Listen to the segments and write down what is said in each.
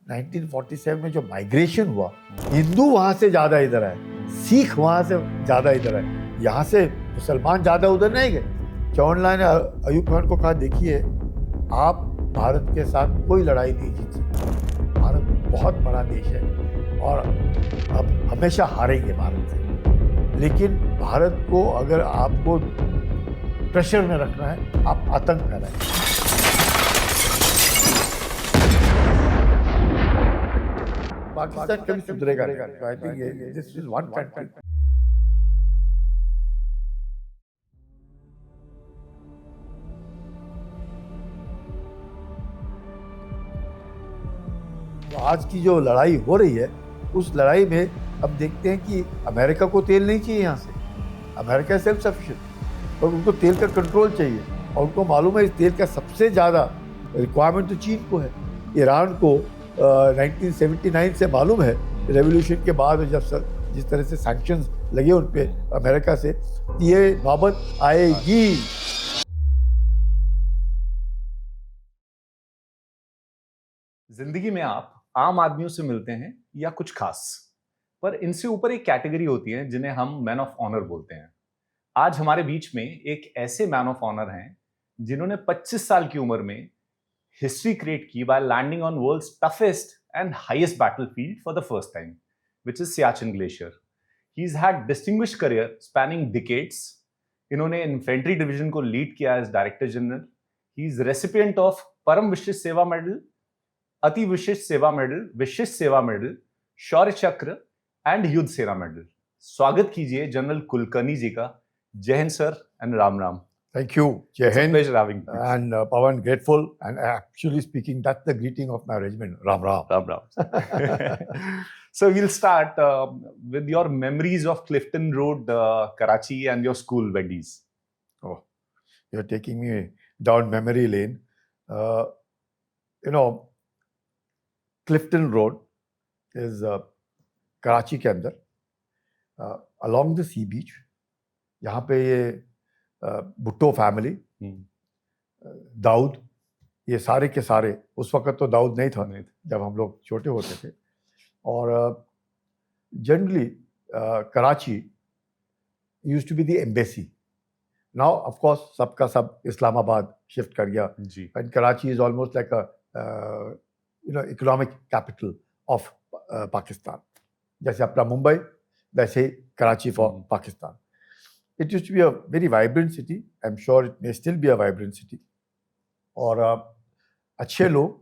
1947 में जो माइग्रेशन हुआ, हिंदू वहाँ से ज़्यादा इधर आए, सिख वहाँ से ज़्यादा इधर आए, यहाँ से मुसलमान ज़्यादा उधर नहीं गए। जवाहरलाल ने अयूब खान को कहा, देखिए आप भारत के साथ कोई लड़ाई नहीं जीत सकते, भारत बहुत बड़ा देश है और अब हमेशा हारेंगे भारत से, लेकिन भारत को अगर आपको प्रेशर में रखना है, आप आतंक फैलाएं। पाकिस्तान कभी सुधरेगा नहीं। I think this is one country. तो आज की जो लड़ाई हो रही है, उस लड़ाई में अब देखते हैं कि अमेरिका को तेल नहीं चाहिए यहाँ से, अमेरिका सेल्फ सफिशिएंट, और उनको तेल का कंट्रोल चाहिए, और उनको मालूम है इस तेल का सबसे ज़्यादा रिक्वायरमेंट तो चीन को है। ईरान को 1979 से मालूम है, रेवोल्यूशन के बाद जब जिस तरह से सैंक्शंस लगे उन पे अमेरिका से, ये नौबत आएगी। जिंदगी में आप आम आदमियों से मिलते हैं या कुछ खास, पर इनसे ऊपर एक कैटेगरी होती है जिन्हें हम मैन ऑफ ऑनर बोलते हैं। आज हमारे बीच में एक ऐसे मैन ऑफ ऑनर हैं जिन्होंने 25 साल की उम्र में हिस्ट्री क्रिएट की by landing on world's toughest and highest battlefield for the first time, which is Siachen glacier. He has had distinguished career spanning decades. इन्होंने इन्फेंट्री डिवीजन को लीड किया as director general. He is recipient of Param Vishisht सेवा medal, अति विशिष्ट सेवा medal, विशिष्ट सेवा medal, शौर्य चक्र एंड युद्ध सेना मेडल। स्वागत कीजिए जनरल कुलकर्णी जी का। जय Hind sir and Ram Ram. Thank you, Jai Hind. Pleasure having you. And Pawan, grateful, and actually speaking, that's the greeting of my regiment. Ram Ram. Ram Ram. So we'll start with your memories of Clifton Road, Karachi, and your school Wendy's. Oh, you're taking me down memory lane. You know, Clifton Road is Karachi के अंदर, along the sea beach. यहाँ पे ये Bhutto family, Dawood, ये सारे के सारे, उस वक्त तो दाऊद नहीं था जब हम लोग छोटे होते थे, और generally Karachi used to be the embassy. Now of course सबका सब इस्लामाबाद शिफ्ट कर गया, and Karachi is almost like a economic capital of Pakistan. जैसे अपना मुंबई, वैसे ही Karachi for Pakistan. It used to be a very vibrant city. I'm sure it may still be a vibrant city. और अच्छे लोग,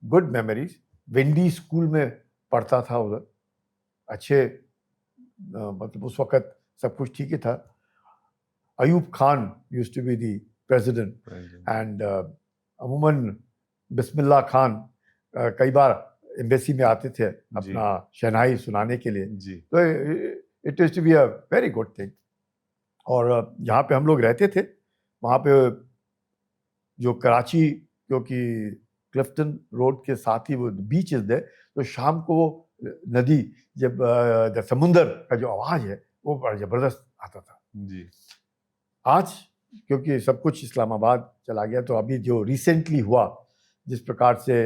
good memories. वेंडी स्कूल में पढ़ता था उधर, अच्छे, मतलब उस वक्त सब कुछ ठीक ही था। Ayub Khan used to be the president. And अमूमन बिस्मिल्लाह खान कई बार एम्बेसी में आते थे अपना शहनाई सुनाने के लिए, तो it used to be a very good thing. और जहाँ पे हम लोग रहते थे, वहाँ पे जो कराची, क्योंकि क्लिफ्टन रोड के साथ ही वो बीच इज है, तो शाम को वो नदी जब समुंदर का जो आवाज़ है वो बड़ा ज़बरदस्त आता था जी। आज क्योंकि सब कुछ इस्लामाबाद चला गया, तो अभी जो रिसेंटली हुआ, जिस प्रकार से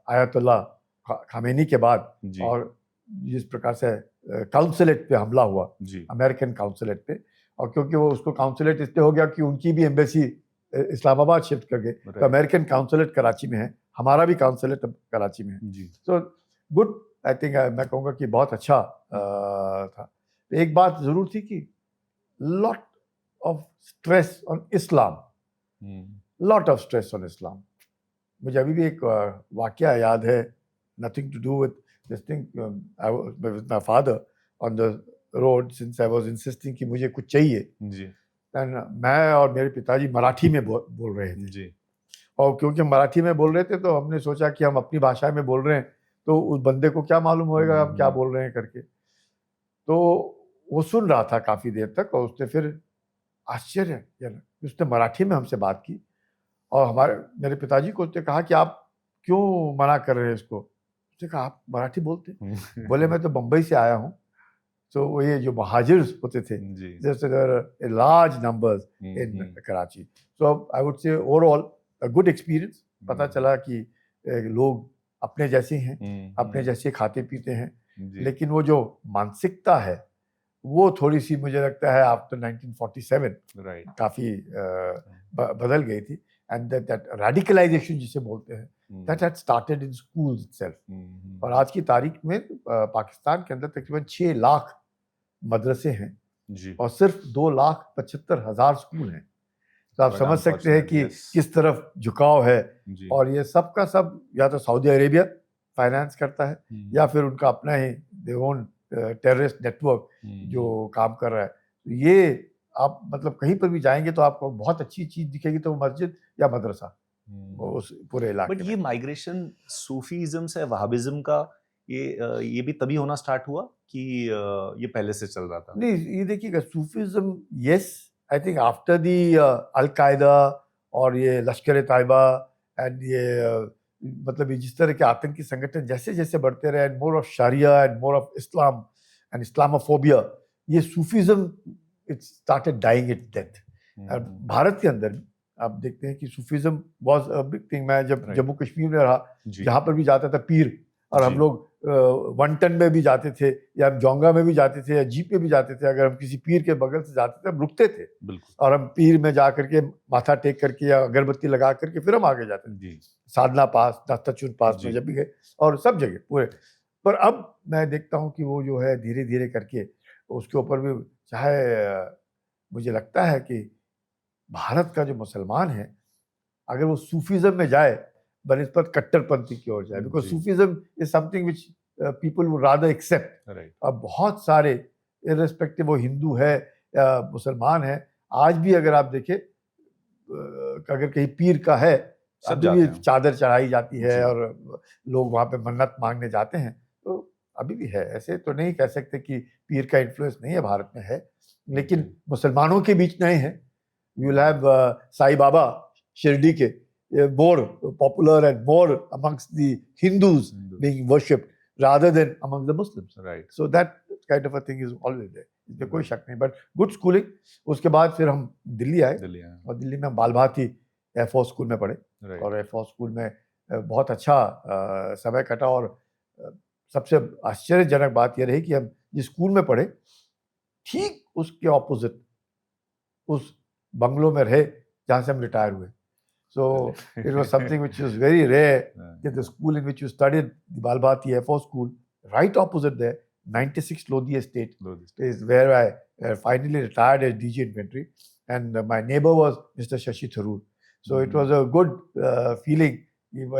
आयतुल्लाह खामेनी के बाद, और जिस प्रकार से काउंसलेट पे हमला हुआ, अमेरिकन काउंसलेट पे, और क्योंकि वो उसको काउंसलेट इसलिए हो गया कि उनकी भी एम्बेसी इस्लामाबाद शिफ्ट कर गए, तो अमेरिकन काउंसलेट कराची में है, हमारा भी काउंसलेट कराची में है। सो गुड, आई थिंक मैं कहूँगा कि बहुत अच्छा था। एक बात ज़रूर थी कि lot of stress on Islam, lot of stress on Islam. मुझे अभी भी एक वाकया याद है, nothing to do with this thing, with my father on the road, since I was insisting कि मुझे कुछ चाहिए जी। मैं और मेरे पिताजी मराठी में बोल रहे थे जी, और क्योंकि मराठी में बोल रहे थे तो हमने सोचा कि हम अपनी भाषा में बोल रहे हैं, तो उस बंदे को क्या मालूम होएगा हम क्या बोल रहे हैं करके। तो वो सुन रहा था काफ़ी देर तक, और उसने फिर आश्चर्य, उसने मराठी में हमसे बात की, और मेरे पिताजी को उसने कहा कि आप क्यों मना कर रहे हैं इसको। उसने कहा आप मराठी बोलते? बोले मैं तो बम्बई से आया हूँ। तो वो ये जो महाजिर्स होते थे, जैसे large numbers in Karachi, so I would say overall a good experience. पता चला कि लोग अपने जैसे हैं, अपने जैसे खाते पीते हैं, जी, लेकिन वो जो मानसिकता है वो थोड़ी सी मुझे लगता है आफ्टर 1947 राइट, काफी बदल गई थी. एंड दैट रेडिकलाइजेशन जिसे बोलते हैं, that had started in schools itself. और आज की तारीख में पाकिस्तान के अंदर तकरीबन 6 लाख मदरसे हैं जी, और सिर्फ 2,75,000 स्कूल हैं. तो आप But समझ सकते हैं कि unfortunately, yes. किस तरफ झुकाव है. जी, और ये सब का सब या तो सऊदी अरेबिया फाइनेंस करता है या फिर उनका अपना ही देवन टेररिस्ट नेटवर्क जो काम कर रहा है. तो ये आप मतलब कहीं पर भी जाएंगे तो आपको बहुत अच्छी चीज दिखेगी तो वो मस्जिद या मदरसा वो उस पूरे इलाके बट में. ये माइग्रेशन सूफीज्म से वहाबिज्म का ये भी तभी होना स्टार्ट हुआ कि ये पहले से चल रहा था? नहीं, ये देखिएगा Sufism, yes, I think after the al Qaeda और ये लश्कर तैयबा एंड ये मतलब ये जिस तरह के आतंकी संगठन जैसे जैसे बढ़ते रहे and more of sharia and more of Islam and Islamophobia, ये Sufism it started dying it death. और भारत के अंदर भी आप देखते हैं कि Sufism was a big thing. मैं जब Right. जम्मू कश्मीर में रहा, जी, जहाँ पर भी जाता था पीर, और जी. हम लोग वनटन में भी जाते थे या हम जोंगा में भी जाते थे या जीप पे भी जाते थे. अगर हम किसी पीर के बगल से जाते थे हम रुकते थे बिल्कुल, और हम पीर में जा करके माथा टेक करके या अगरबत्ती लगा करके फिर हम आगे जाते थे. जी, साधना पास, दत्ताचूर पास में जी. जब भी गए और सब जगह पूरे. पर अब मैं देखता हूँ कि वो जो है धीरे धीरे करके उसके ऊपर भी चाहे मुझे लगता है कि भारत का जो मुसलमान है अगर वो सूफीज्म में जाए बनिस्बत कट्टरपंथी की ओर जाए, बिकॉज जी. Sufism is something which people would rather accept. Right, अब बहुत सारे इररिस्पेक्टिव वो हिंदू है या मुसलमान है, आज भी अगर आप देखें अगर कहीं पीर का है सब अभी जाते भी हैं. चादर चढ़ाई जाती है जी. और लोग वहाँ पे मन्नत मांगने जाते हैं. तो अभी भी है, ऐसे तो नहीं कह सकते कि पीर का इन्फ्लुएंस नहीं है, भारत में है, लेकिन जी. मुसलमानों के बीच नहीं है. You will have Sai Baba Shirdi के more popular and more amongst the Hindus Hindus. being worshipped rather than among the Muslims. Right. So that kind of a thing is always there. इसमें कोई Right. शक नहीं. But good schooling. उसके बाद फिर हम दिल्ली आए दिल्ली आए. और दिल्ली में हम बाल भारती एयरफोर्स स्कूल में पढ़े. राइट, और एयरफोर्स स्कूल में बहुत अच्छा समय कटा. और सबसे आश्चर्यजनक बात यह रही कि हम जिस स्कूल में पढ़े ठीक उसके ऑपोजिट उस बंगलो में रहे जहाँ से हम रिटायर हुए. So it was something which was very rare that the school in which you studied, the Balbhati Air Force School, right opposite there, 96 Lodi Estate, is where I finally retired as DG Infantry. And my neighbor was Mr. Shashi Tharoor. So it was a good feeling. If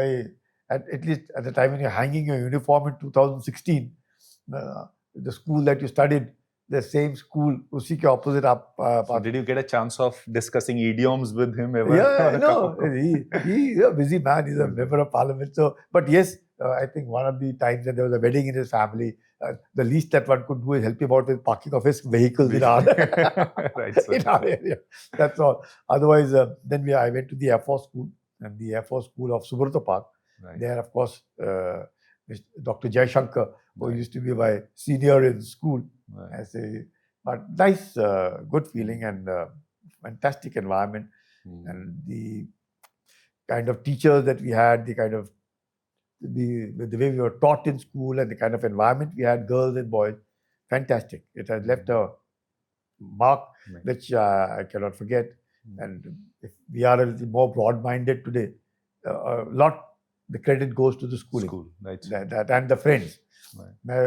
at least at the time when you're hanging your uniform in 2016, the school that you studied, the same school, उसी के opposite आप So did you get a chance of discussing idioms with him ever? Yeah, no, he's a busy man. He's a member of parliament. So, but yes, I think one of the times that there was a wedding in his family, the least that one could do is help him out with parking of his vehicles in our, Right, sir. in our area. That's all. Otherwise, then I went to the Air Force School, and the Air Force School of Subrata Park. Right. There, of course, Dr. Jaishankar, who Right. used to be my senior in school, Right. but nice, good feeling and fantastic environment. And the kind of teachers that we had, the kind of the way we were taught in school and the kind of environment we had, girls and boys, fantastic. It has left a mark Right. which I cannot forget. And if we are a little more broad-minded today, a lot the credit goes to the schooling. School, right. That and the friends. Right. मैं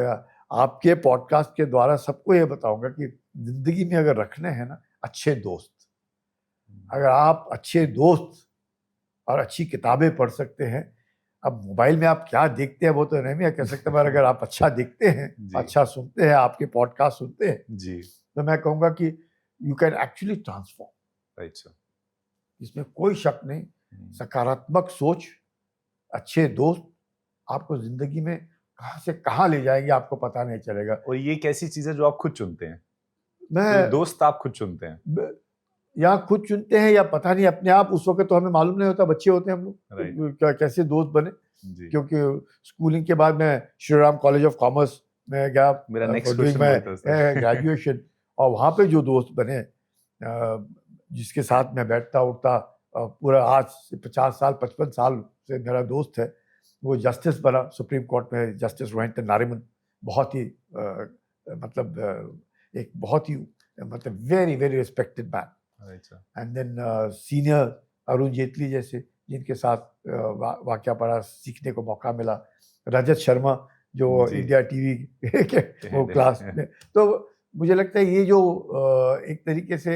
आपके podcast के द्वारा सबको ये बताऊंगा कि जिंदगी में अगर रखने हैं ना अच्छे दोस्त, अगर आप अच्छे दोस्त और अच्छी किताबें पढ़ सकते हैं. अब मोबाइल में आप क्या देखते हैं वो तो नहीं मैं कह सकता, मगर अगर आप अच्छा देखते हैं, जी. अच्छा सुनते हैं, आपके पॉडकास्ट सुनते हैं, जी. तो मैं कहूँगा कि you can actually transform. Right sir. इसमें कोई शक नहीं. सकारात्मक सोच, अच्छे दोस्त आपको जिंदगी में कहाँ से कहाँ ले जाएंगे आपको पता नहीं चलेगा. और ये एक ऐसी चीज है जो आप खुद चुनते हैं. मैं दोस्त आप खुद चुनते हैं या खुद चुनते हैं या पता नहीं अपने आप. उस वक्त तो हमें मालूम नहीं होता, बच्चे होते हैं हम Right. लोग, क्या कैसे दोस्त बने. जी. क्योंकि स्कूलिंग के बाद मैं Shri Ram college of commerce में गया मेरा next for doing question my graduation. और वहाँ पे जो दोस्त बने जिसके साथ मैं बैठता उठता पूरा आज से 50 साल 55 साल से मेरा दोस्त है. वो जस्टिस बना सुप्रीम कोर्ट में, जस्टिस रोहिंटन नारिमन, बहुत ही मतलब एक बहुत ही मतलब very very respected man. Right, sir. And then senior Arun Jaitley जैसे, जिनके साथ वाकया पड़ा, सीखने को मौका मिला. रजत शर्मा जो जी. इंडिया टीवी के वो क्लास में. तो मुझे लगता है ये जो एक तरीके से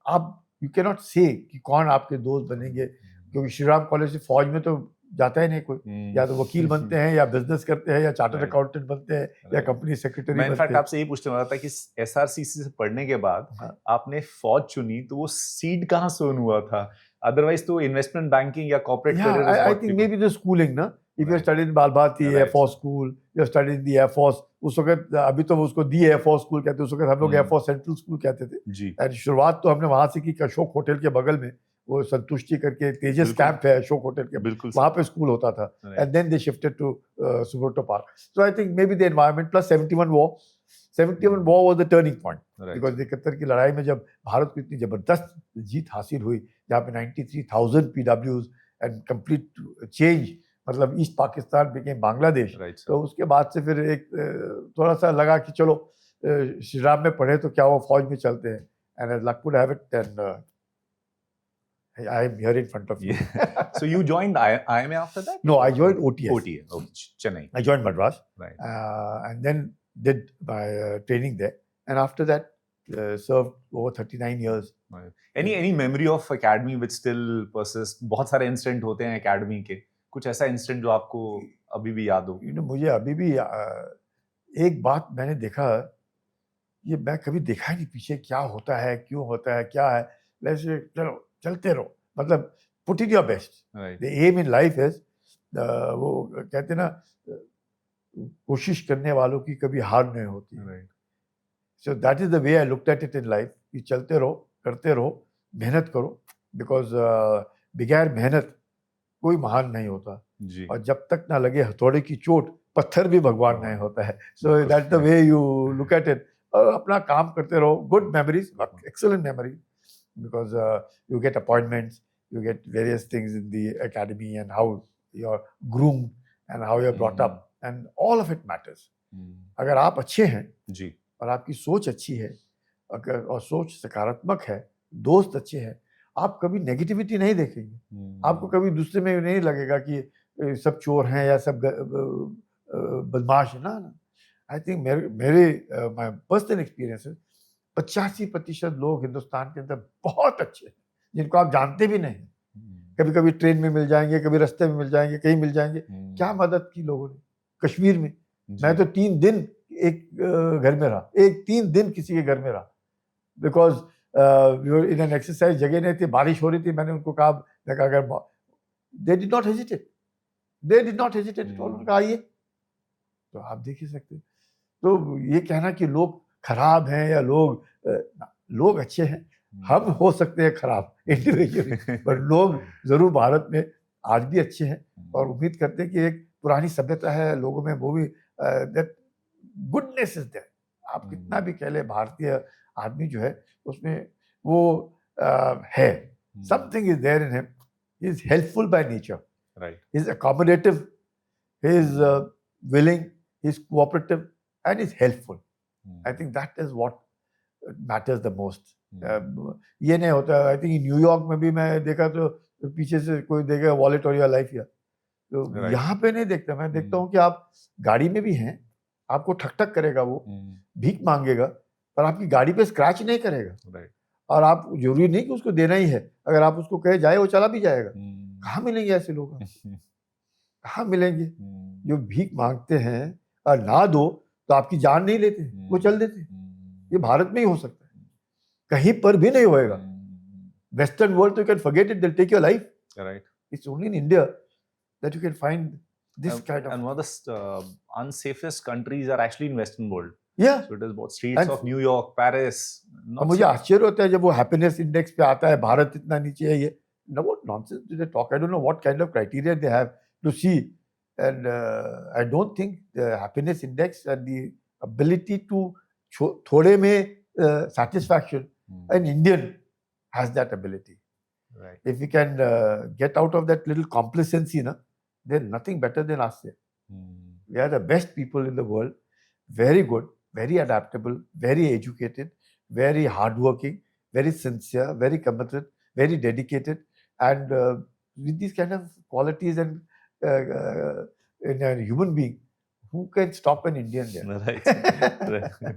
आप यू कैन नॉट से कि कौन आपके दोस्त बनेंगे, क्योंकि श्रीराम कॉलेज से फौज में तो जाता ही नहीं कोई. या तो वकील बनते हैं, या बिजनेस करते हैं, या चार्टर्ड Right. अकाउंटेंट बनते हैं, या Right. कंपनी सेक्रेटरी मैं बनते इनफैक्ट हैं. आपसे यही पूछने वाला था कि एसआरसीसी से पढ़ने के बाद हाँ. आपने फौज चुनी, तो वो सीड कहाँ से हुआ था? अदरवाइज तो इन्वेस्टमेंट बैंकिंग या corporate Yeah, career I think maybe the schooling, na? If you're Right. studying in Balbati Air Right, Force sir. School, you're studying in the Air Force. उस वक्त अभी तो उसको दी एयर फोर्स स्कूल कहते थे, उस वक्त हम लोग एयर फोर्स सेंट्रल स्कूल कहते थे. जी. एंड शुरुआत तो हमने वहां से की, अशोक होटल के बगल में वो संतुष्टि करके तेजस बिल्कुल. कैंप है अशोक होटल के, बिल्कुल वहां पे स्कूल होता था. Right. And then they shifted to Subroto park. So I think maybe the environment plus 71 war was the turning point. Right. Because 71 की लड़ाई में जब भारत को इतनी जबरदस्त जीत हासिल हुई, जहाँ पे 93,000 PWs एंड कंप्लीट चेंज, मतलब east Pakistan became Bangladesh. Right, sir. तो उसके बाद से फिर एक थोड़ा सा लगा कि चलो श्री राम में पढ़े तो क्या वो फौज में चलते हैं. And luck would have it and I am here in front of you. Yeah. So you joined IMA after that? No, I joined OTS. OTA. Oh, Chennai. I joined Madras. Right. And then did my training there. And after that, served over 39 years. Right. Any memory of academy which still persists? बहुत सारे incident होते हैं academy के. कुछ ऐसा incident जो आपको अभी भी याद हो? You know, मुझे अभी भी एक बात मैंने देखा, ये मैं कभी देखा ही नहीं पीछे क्या होता है, क्यों होता है, क्या है. वैसे चलो चलते रहो, मतलब put in your best. Right. The aim in life is वो कहते हैं ना, कोशिश करने वालों की कभी हार नहीं होती. Right. So that is the way I looked at it in life. कि चलते रहो, करते रहो, मेहनत करो, because बगैर मेहनत कोई महान नहीं होता. जी. और जब तक ना लगे हथौड़े की चोट, पत्थर भी भगवान नहीं होता है. So that's the way you look at it. और अपना काम करते रहो. Good memories, excellent memories, because you get appointments, you get various things in the academy, and how you're groomed and how you're brought up, and all of it matters. अगर आप अच्छे हैं जी. और आपकी सोच अच्छी है, अगर और सोच सकारात्मक है, दोस्त अच्छे हैं, आप कभी नेगेटिविटी नहीं देखेंगे. आपको कभी दूसरे में नहीं लगेगा कि सब चोर हैं या सब बदमाश है. ना. आई थिंक मेरे माय पर्सनल एक्सपीरियंस 85% लोग हिंदुस्तान के अंदर बहुत अच्छे हैं, जिनको आप जानते भी नहीं. कभी कभी ट्रेन में मिल जाएंगे, कभी रास्ते में मिल जाएंगे, कहीं मिल जाएंगे. क्या मदद की लोगों ने. कश्मीर में मैं तो 3 दिन एक घर में रहा, 3 दिन किसी के घर में रहा, बिकॉज इन एन एक्सरसाइज, जगह नहीं थी, बारिश हो रही थी. मैंने उनको कहा, अगर दे डिड नॉट हेजिटेट, उन्होंने कहा आइए. तो आप देख ही सकते. तो ये कहना कि लोग खराब हैं या लोग अच्छे हैं, हम हो सकते हैं खराब इंडिविजुअली, पर लोग जरूर भारत में आज भी अच्छे हैं. और उम्मीद करते हैं कि एक पुरानी सभ्यता है लोगों में, वो भी दैट गुडनेस इज देयर. आप कितना भी कह ले, भारतीय आदमी जो है उसमें वो है, something is there in him. He is helpful by nature. Right. He is accommodative, he is willing, he is cooperative, and he is helpful. I think that is what matters the most. ये नहीं होता. I think New York में भी मैं देखा तो पीछे से कोई देखेगा वॉलेट और योर लाइफ या, तो Right. यहाँ पे नहीं देखता. मैं देखता हूँ कि आप गाड़ी में भी हैं, आपको ठक ठक करेगा, वो भीख मांगेगा, पर आपकी गाड़ी पे स्क्रैच नहीं करेगा. Right. और आप जरूरी नहीं कि उसको देना ही है, अगर आप उसको कहे जाए वो चला भी जाएगा. कहाँ मिलेंगे ऐसे लोग? कहाँ मिलेंगे जो भीख मांगते हैं और ना दो तो आपकी जान नहीं लेते, वो चल देते. ये भारत में ही हो सकता है, कहीं पर भी नहीं होएगा. वेस्टर्न वर्ल्ड तो you can forget it, they take your life. Right. It's only in India that you can find this kind of. And one of the unsafest countries are actually in Western world. Yeah. So it is about streets of New York, Paris. और मुझे आश्चर्य होता है जब वो happiness index पे आता है, भारत इतना नीचे है. ये no, what nonsense do they talk? I don't know what kind of criteria they have to see, and I don't think the happiness index and the ability to थोड़े में satisfaction, an Indian has that ability. Right. If we can get out of that little complacency, na, There's nothing better than us here. Hmm. We are the best people in the world, very good, very adaptable, very educated, very hardworking, very sincere, very committed, very dedicated, and with these kind of qualities and in a human being, who can stop an Indian there? Right.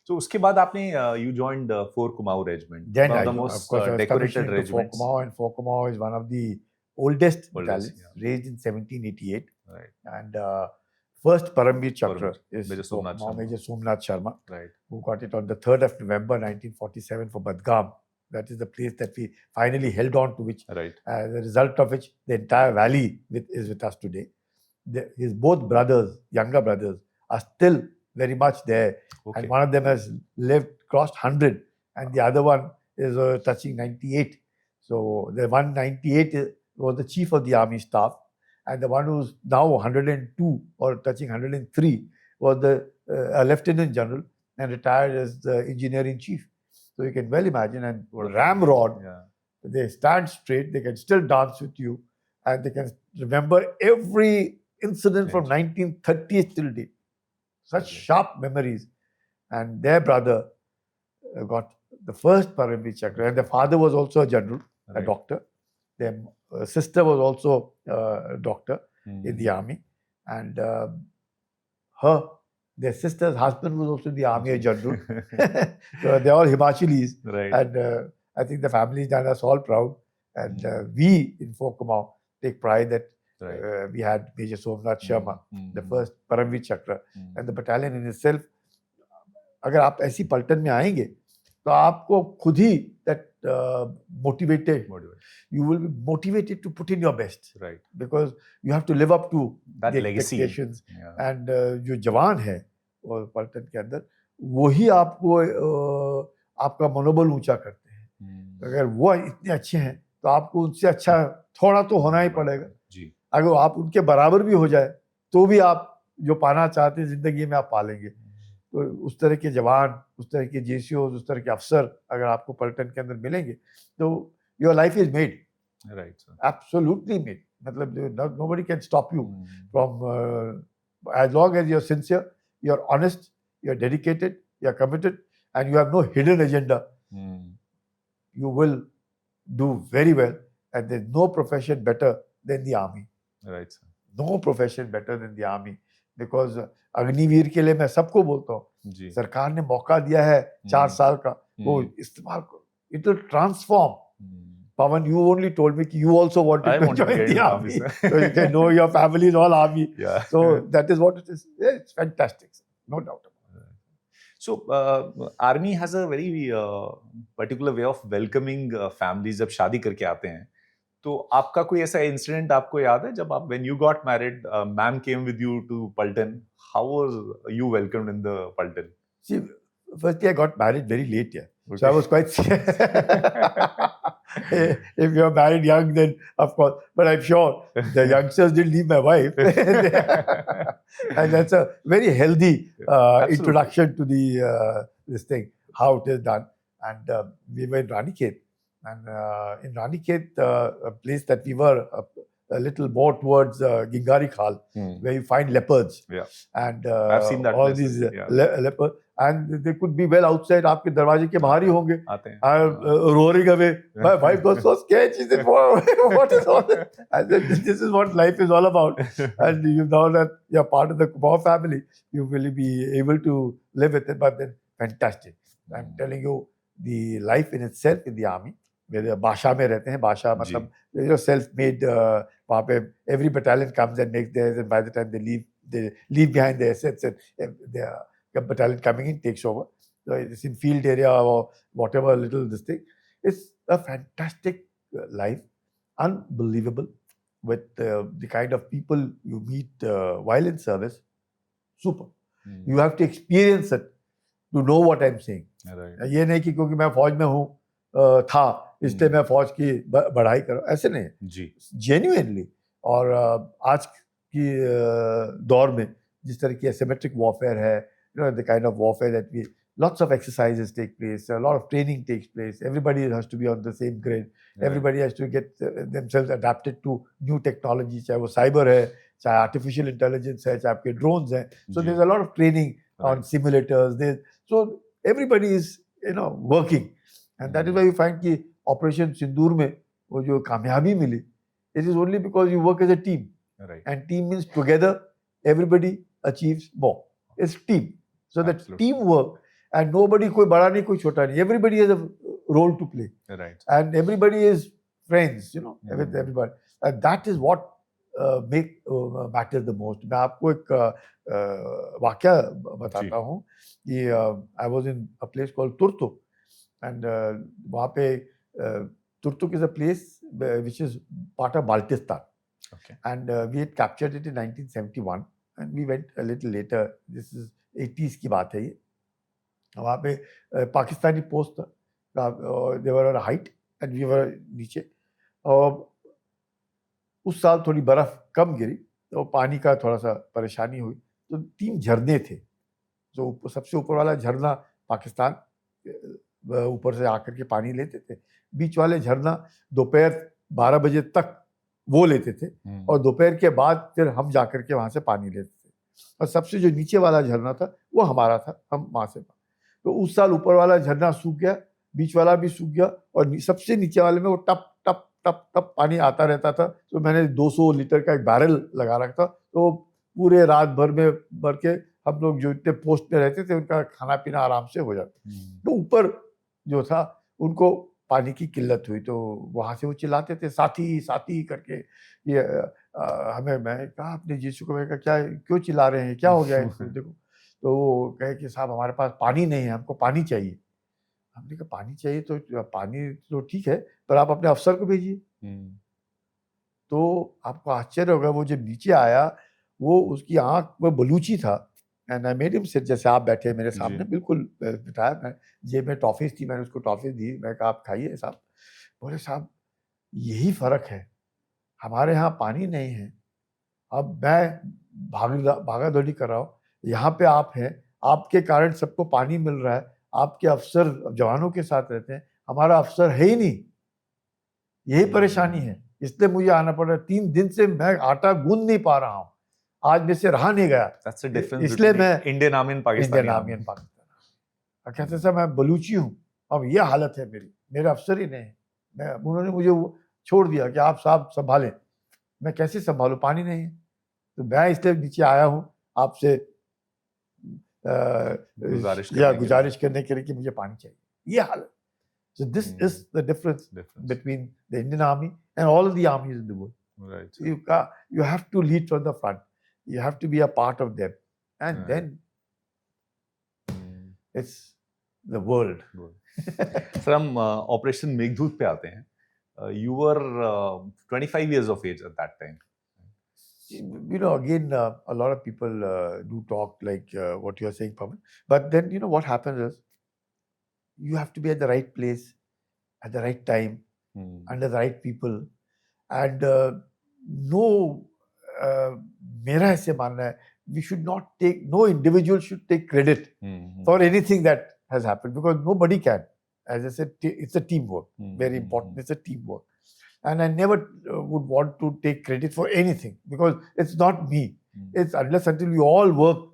So उसके बाद आपने you joined Fort Kumaon Regiment, Then one I, of the of most course, I was decorated commissioned to Fort regiments. Kumaon, and Fort Kumaon is one of the oldest battalions, yeah. raised in 1788. Right. And first Paramveer Chakra Paramveer, is Major Fort Somnath Kumaon, Sharma. Major Somnath Sharma, Right. who got it on the 3rd of November 1947 for Badgam. That is the place that we finally held on to, which Right. as a result of which the entire valley is with us today. His both brothers, younger brothers, are still very much there. Okay. And one of them has crossed 100, and the other one is touching 98. So the 198 was the chief of the army staff, and the one who's now 102 or touching 103 was the a lieutenant general and retired as the engineer in chief. So you can well imagine, and ramrod, Yeah. they stand straight, they can still dance with you, and they can remember every incident from 1930s till date. Such Okay. sharp memories. And their brother got the first Paramveer Chakra, and their father was also a general, a Right. doctor. Their sister was also a doctor in the Hmm. army, and their sister's husband was also in the army, a general. So they're all Himachalis, Right. and I think the family's done us all proud. And we in Fort Kumaon take pride that Right. we had Major Somnath Sharma, the Hmm. first Paramveer Chakra, Hmm. and the battalion in itself. अगर आप ऐसी पलटन में आएंगे तो आपको खुद ही that motivated, Motivate. you will be motivated to put in your best, Right. because you have to live up to That the legacy. expectations. Yeah. And जो जवान है और पलटन के अंदर वही आपको आपका मनोबल ऊंचा करते हैं. Hmm. अगर वो इतने अच्छे हैं तो आपको उनसे अच्छा थोड़ा तो होना ही पड़ेगा. जी. अगर आप उनके बराबर भी हो जाए तो भी आप जो पाना चाहते हैं जिंदगी में आप पालेंगे. तो उस तरह के जवान, उस तरह के जेसीओज, उस तरह के अफसर अगर आपको पलटन के अंदर मिलेंगे तो your life is made, Right. Sir. Absolutely made. मतलब nobody can stop you Hmm. From as long as you're sincere, you're honest, you're dedicated, you're committed, and you have no hidden agenda, Hmm. you will do very well. And there's no profession better than the army. Right. Sir. No profession better than the army. Because Agniveer के लिए मैं सबको बोलता हूँ, जी. सरकार ने मौका दिया है 4 साल का, वो Hmm. इस्तेमाल करो. It will transform. Hmm. Pawan, you only told me कि you also wanted I to wanted to join get the into army. army, sir. So you can know your family is all army. Yeah. So that is what it is. Yeah, it's fantastic, sir. No doubt about it. So army has a very particular way of welcoming families जब शादी करके आते हैं. तो आपका कोई ऐसा incident आपको याद है जब आप when you got married, ma'am came with you to Paltan. How was you welcomed in the Paltan? See, firstly, I got married very late, yeah. Okay. So I was quite scared. If you're married young, then of course. But I'm sure the youngsters didn't leave my wife. And that's a very healthy Absolutely. introduction to the this thing, how it is done. And we were in Ranikhet. And in Ranikhet, a place that we were a little more towards Gingari Khal, Hmm. where you find leopards. Yeah. And I've seen that all place, these yeah. leopards. And they could be well outside, आपके दरवाजे के बाहर ही होंगे. आते हैं. Roaring away. My wife was so scared. She said, what is all this? I said, this is what life is all about. And you know that you're part of the Kumaon family, you will be able to live with it. But then, fantastic. I'm telling you, the life in itself in the army, where बाशा में रहते हैं, बाशा मतलब self-made, वहाँ पे every battalion comes and makes theirs, and by the time they leave behind their assets, and the battalion coming in takes over. So it's in field area or whatever little this thing. It's a fantastic life, unbelievable, with the kind of people you meet while in service. Super. Hmm. You have to experience it to know what I'm saying. Right. ये नहीं कि क्योंकि मैं फौज में हूँ था इसलिए मैं फौज की बढ़ाई करूँ, ऐसे नहीं. जी. Genuinely. और आज की दौर में जिस तरह की asymmetric warfare है, the kind of warfare that lots of exercises take place, a lot of training takes place. Everybody has to be on the same grid. Everybody has to get themselves adapted to new technology, चाहे वो cyber है, चाहे artificial intelligence है, चाहे आपके drones हैं. So ji. there's a lot of training on simulators. So everybody is working, and that is why you find कि Operation Sindoor में वो जो कामयाबी मिली, it is only because you work as a team. Right. And team means together, everybody achieves more. It's team. So that teamwork, and nobody कोई बड़ा नहीं कोई छोटा नहीं. Everybody has a role to play. Right. And everybody is friends, with everybody. And that is what matters the most. मैं आपको एक वाक्य बताता हूँ कि I was in a place called Turtu, and वहाँ पे Turtuk is a place which is part of Baltistan. Okay. And we had captured it in 1971, and we went a little later. This is 80s की बात है ये. वहाँ पे Pakistani post था. They were at a height and we were नीचे. और उस साल थोड़ी बर्फ कम गिरी तो पानी का थोड़ा सा परेशानी हुई. तो 3 झरने थे. तो सबसे ऊपर वाला झरना पाकिस्तान ऊपर से आकर के पानी लेते थे. बीच वाले झरना दोपहर 12 बजे तक वो लेते थे, और दोपहर के बाद फिर हम जाकर के वहां से पानी लेते थे. और सबसे जो नीचे वाला झरना था वो हमारा था, हम वहां से. तो उस साल ऊपर वाला झरना सूख गया, बीच वाला भी सूख गया, और सबसे नीचे वाले में वो टप टप टप टप पानी आता रहता था. तो मैंने 200 लीटर का एक बैरल लगा रखा था. तो पूरे रात भर में भर के हम लोग जो इतने पोस्ट में रहते थे उनका खाना पीना आराम से हो जाता. तो ऊपर जो था उनको पानी की किल्लत हुई, तो वहाँ से वो चिल्लाते थे साथी साथी करके. ये हमें, मैं कहा अपने जीसू को, मैं कहा क्या क्यों चिल्ला रहे हैं, क्या हो गया है देखो. तो वो कहे कि साहब हमारे पास पानी नहीं है, हमको पानी चाहिए. हमने कहा पानी चाहिए तो पानी तो ठीक है, पर आप अपने अफसर को भेजिए. तो आपको आश्चर्य होगा, वो जब नीचे आया वो उसकी आंख में बलूची था. And I made him sit, जैसे आप बैठे मेरे सामने, बिल्कुल बिठाया. मैं जेब में टॉफीज थी, मैंने उसको टॉफीज दी. मैं कहा आप खाइए साहब. बोले साहब यही फर्क है, हमारे यहाँ पानी नहीं है, अब मैं भागा दौड़ी कर रहा हूँ, यहाँ पे आप हैं, आपके कारण सबको पानी मिल रहा है, आपके अफसर जवानों के साथ रहते हैं, हमारा अफसर है ही नहीं. यही परेशानी है, इसलिए मुझे आना पड़ रहा है. 3 दिन से मैं आटा गूंद नहीं पा रहा हूँ, आज में से रहा नहीं गया. That's the difference इसलिए between मैं Indian Army and Pakistani Army and Pakistan. कहते सर मैं बलूची हूँ, अब ये हालत है मेरी, मेरे अफसर ही नहीं. उन्होंने मुझे छोड़ दिया कि आप साहब संभालें. मैं कैसे संभालूं, पानी नहीं है. तो मैं इसलिए नीचे आया हूँ आपसे गुजारिश करने के लिए कि मुझे पानी चाहिए. ये हालत. So this is the difference between the Indian Army and all of the armies in the world. Right. You have to lead from the front. You have to be a part of them, and then it's the world. Sir हम operation Meghdoot पे आते हैं. You were 25 years of age at that time. Again, a lot of people do talk like what you are saying, Pawan. But then, what happens is, you have to be at the right place, at the right time, under the right people. And मेरा ऐसे मानना है, no individual should take credit for anything that has happened, because nobody can. As I said, it's a teamwork. Very important. It's a teamwork. And I never would want to take credit for anything, because it's not me. It's unless until we all work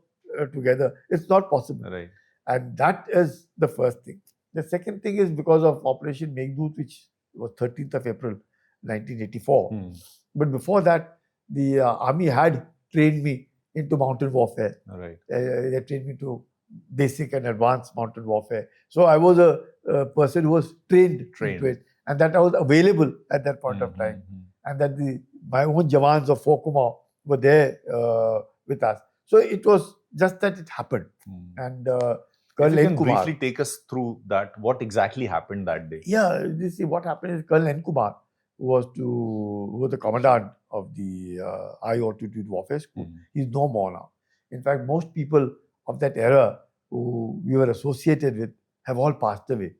together, it's not possible. Right. And that is the first thing. The second thing is because of Operation Meghdoot, which was 13th of April, 1984. But before that, the army had trained me into mountain warfare. Right. They trained me to basic and advanced mountain warfare. So I was a person who was trained into it, and that I was available at that point of time, and that my own Jawans of Fokuma were there with us. So it was just that it happened. And Colonel N. Kumar, briefly take us through that. What exactly happened that day? Yeah, you see, what happened is Colonel N. Kumar was the commandant of the High Altitude Warfare School. He's no more now. In fact, most people of that era who we were associated with have all passed away,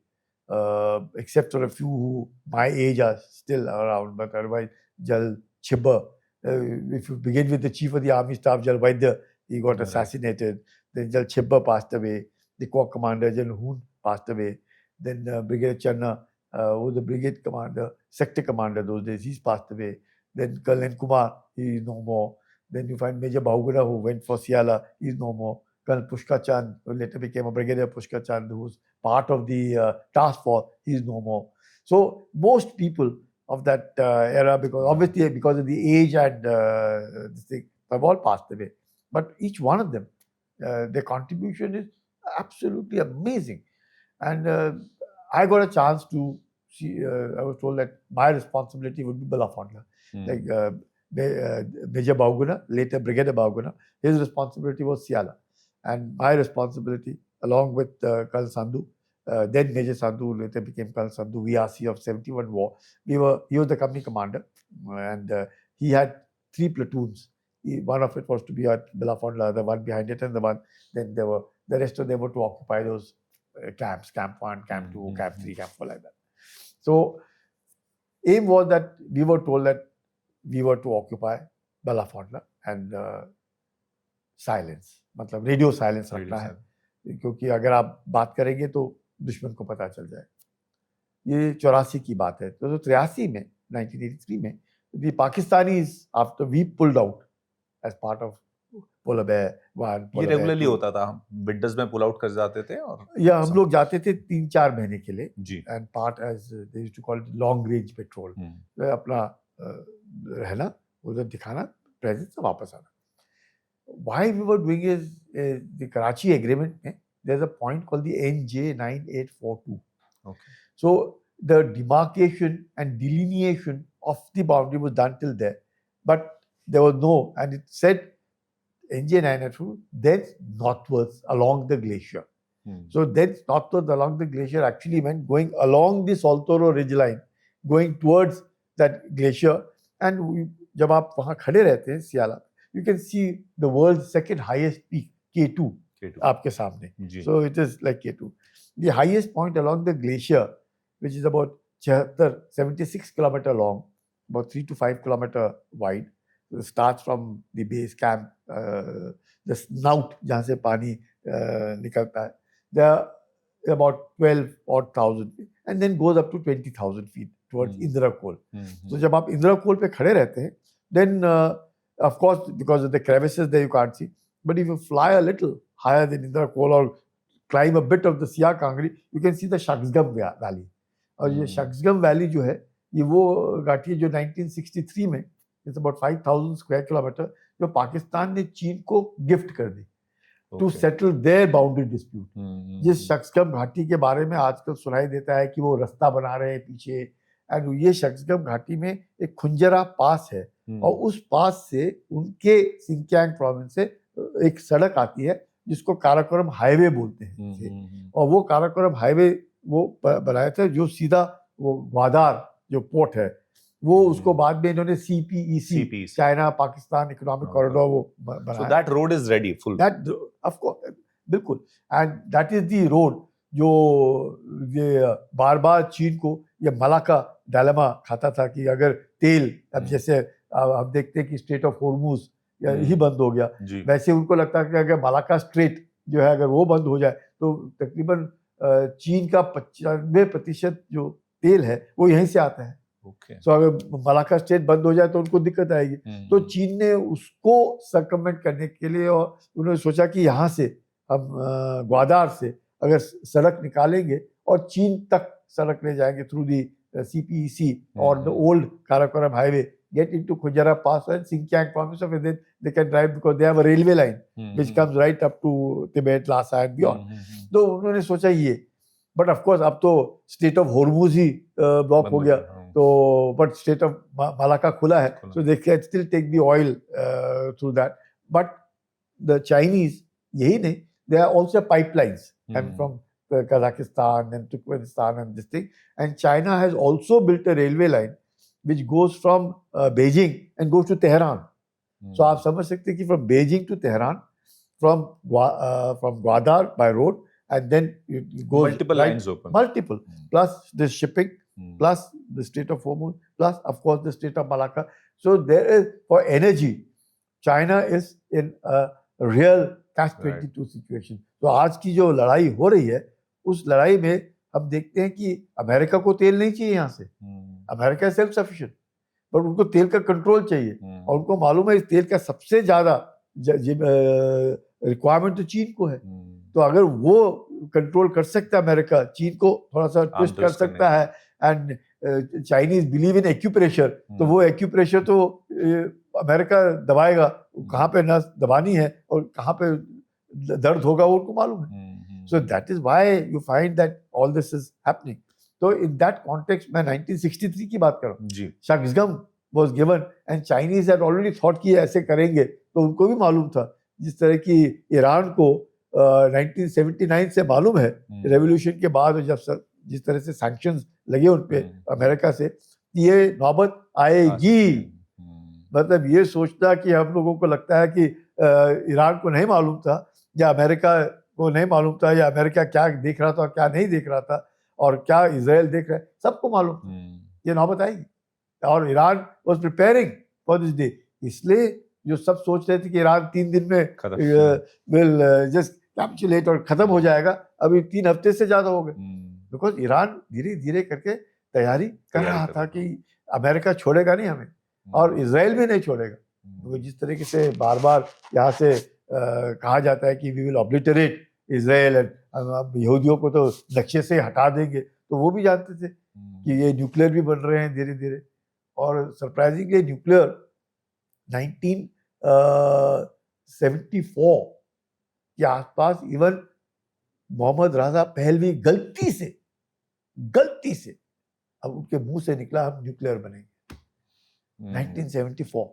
except for a few who my age are still around. But otherwise, Jal Chibba, if you begin with the Chief of the Army Staff, Jal Vaidya, he got assassinated. Then Jal Chibba passed away. the corps commander, General Hoon, passed away. Then Brigadier Channa, who was the brigade commander, sector commander those days, he's passed away. Then Colonel Kumar, he is no more. Then you find Major Bahuguna, who went for Siala, he is no more. Colonel Pushkar Chand, who later became a Brigadier Pushkar Chand, who was part of the task force, he is no more. So most people of that era, because obviously because of the age and this thing, have all passed away. But each one of them, their contribution is absolutely amazing. And I got a chance to see, I was told that my responsibility would be Belafondla. Like Major Bahuguna, later Brigadier Bahuguna, his responsibility was Siala. And my responsibility, along with Colonel Sandhu, then Major Sandhu, later became Colonel Sandhu, VRC of 71 War. He was the company commander, and he had 3 platoons. One of it was to be at Belafondla, the one behind it, and the rest of them were to occupy those camps, Camp 1, Camp 2, Camp 3, Camp 4, like that. So aim was that we were told that we were to occupy Belafondla and silence, मतलब radio silence रखना है, क्योंकि अगर आप बात करेंगे तो दुश्मन को पता चल जाए. ये 84 की बात है. तो 83 में 1983 में the Pakistanis, after we pulled out as part of Polar Bear 1, ये रेगुलरली होता था, विंटर्स में पुल आउट कर जाते थे और या हम लोग जाते थे 3-4 महीने के लिए जी. And part as they used to call it long range patrol. अपना रहना, उधर दिखाना, प्रेजेंस, वापस आना. Why we were doing is the Karachi agreement, there's a point called the NJ9842. Okay. So the demarcation and delineation of the boundary was done till there, but there was no, and it said NJ942, then northwards along the glacier. So then northwards along the glacier actually meant going along the Saltoro ridgeline, going towards that glacier. And जब आप वहाँ खड़े रहते हैं सियाला, you can see the world's second highest peak, K2, आपके सामने. So it is like K2. The highest point along the glacier, which is about 76 kilometer long, about 3 to 5 kilometer wide. It starts from the base camp, the snout, जहाँ से पानी निकलता है. There are about 12,000 feet, and then goes up to 20,000 feet towards Indra Kol. So जब आप इंदिरा कोल पे खड़े रहते हैं, then of course, because of the crevices there you can't see. But if you fly a little higher than Indra Kol or climb a bit of the Sia Kangri, you can see the Shaksgam Valley. और ये Shaksgam Valley जो है, ये वो घाटी है जो 1963 में, it's about 5,000 square kilometer, जो पाकिस्तान ने चीन को गिफ्ट कर दी to settle their boundary dispute. जिस शक्सगम घाटी के बारे में आजकल सुनाई देता है कि वो रास्ता बना रहे हैं पीछे, एंड ये शक्सगम घाटी में एक खुंजरा पास है, और उस पास से उनके सिंकियांग प्रोविंस से एक सड़क आती है जिसको काराकोरम हाईवे बोलते हैं. और वो काराकोरम हाईवे वो बनाया था जो सीधा वो ग्वादार जो पोर्ट है, वो उसको बाद में इन्होंने CPEC, China Pakistan economic corridor, वो बनाया. So that road is ready, full. That of course, बिल्कुल. And that is the road जो ये बार बार चीन को ये मलाका डायलेमा खाता था कि अगर तेल, अब जैसे हम देखते हैं कि स्ट्रेट ऑफ होर्मुज ही बंद हो गया, वैसे उनको लगता है कि अगर मलाका स्ट्रेट जो है अगर वो बंद हो जाए तो तकरीबन चीन का 95% जो तेल है वो यहीं से आता है. So अगर मलाका स्ट्रेट बंद हो जाए तो उनको दिक्कत आएगी. तो चीन ने उसको सर्कमवेंट करने के लिए, और उन्होंने सोचा कि यहाँ से हम ग्वादार से अगर सड़क निकालेंगे और चीन तक सड़क ले जाएंगे थ्रू दी CPEC और the old Karakoram highway, get into Khujara Pass and Xinjiang province of it, then they can drive because they have a railway line which comes right up to Tibet, Lhasa and beyond. तो उन्होंने सोचा ये, but of course अब तो state of Hormuz he block हो गया, तो but state of Malacca खुला है, so they can still take the oil through that. But the Chinese, यही नहीं, there are also pipelines and from Kazakhstan and Turkmenistan and this thing, and China has also built a railway line which goes from Beijing and goes to Tehran. So आप समझ सकते हैं कि from Beijing to Tehran, from Gwadar by road, and then it goes multiple lines open. Multiple, plus the shipping, plus the Strait of Hormuz, plus of course the Strait of Malacca. So there is, for energy, China is in a real catch 22 situation. तो आज की जो लड़ाई हो रही है, उस लड़ाई में हम देखते हैं कि अमेरिका को तेल नहीं चाहिए यहाँ से, अमेरिका सेल्फ सफिशिएंट, पर उनको तेल का कंट्रोल चाहिए, और उनको मालूम है इस तेल का सबसे ज्यादा रिक्वायरमेंट तो चीन को है। तो अगर वो कंट्रोल कर सकता है अमेरिका, चीन को थोड़ा सा ट्विस्ट कर सकता है, and Chinese believe in acupressure, तो वो एक्यूप्रेशर तो अमेरिका दबाएगा, कहाँ पे नस दबानी है और कहाँ पे दर्द होगा वो उनको मालूम है। So that is why you find that all this is happening. So in that context, मैं 1963 की बात कर रहा हूँ। जी। शक्सगम was given and Chinese had already thought कि ऐसे करेंगे, तो उनको भी मालूम था। जिस तरह की ईरान को 1979 से मालूम है, रेवोल्यूशन के बाद जब जिस तरह से सैंक्शंस लगे उन पे अमेरिका से, ये नौबत आएगी। मतलब ये सोचना कि हम लोगों को लगता है कि ईरान को नहीं मालूम था, या अमेरिका को नहीं मालूम था, या अमेरिका क्या देख रहा था और क्या नहीं देख रहा था, और क्या इजराइल देख रहा है, सबको मालूम। ये नौबत आएगी, और Iran was preparing for this day. इसलिए जो सब सोच रहे थे कि ईरान 3 दिन में विल जस्ट कैप्चुलेट और खत्म हो जाएगा, अभी 3 हफ्ते से ज्यादा हो गए, बिकॉज ईरान धीरे धीरे करके तैयारी कर रहा था कि अमेरिका छोड़ेगा नहीं हमें, और इजराइल भी नहीं छोड़ेगा। तो जिस तरीके से बार बार यहाँ से कहा जाता है कि वी विल ऑब्लिटरेट इजराइल, यहूदियों को तो नक्शे से हटा देंगे, तो वो भी जानते थे कि ये न्यूक्लियर भी बन रहे हैं धीरे धीरे। और सरप्राइजिंगली न्यूक्लियर 1974 के आसपास इवन मोहम्मद रजा पहलवी गलती से अब उनके मुंह से निकला हम न्यूक्लियर बनेंगे 1974।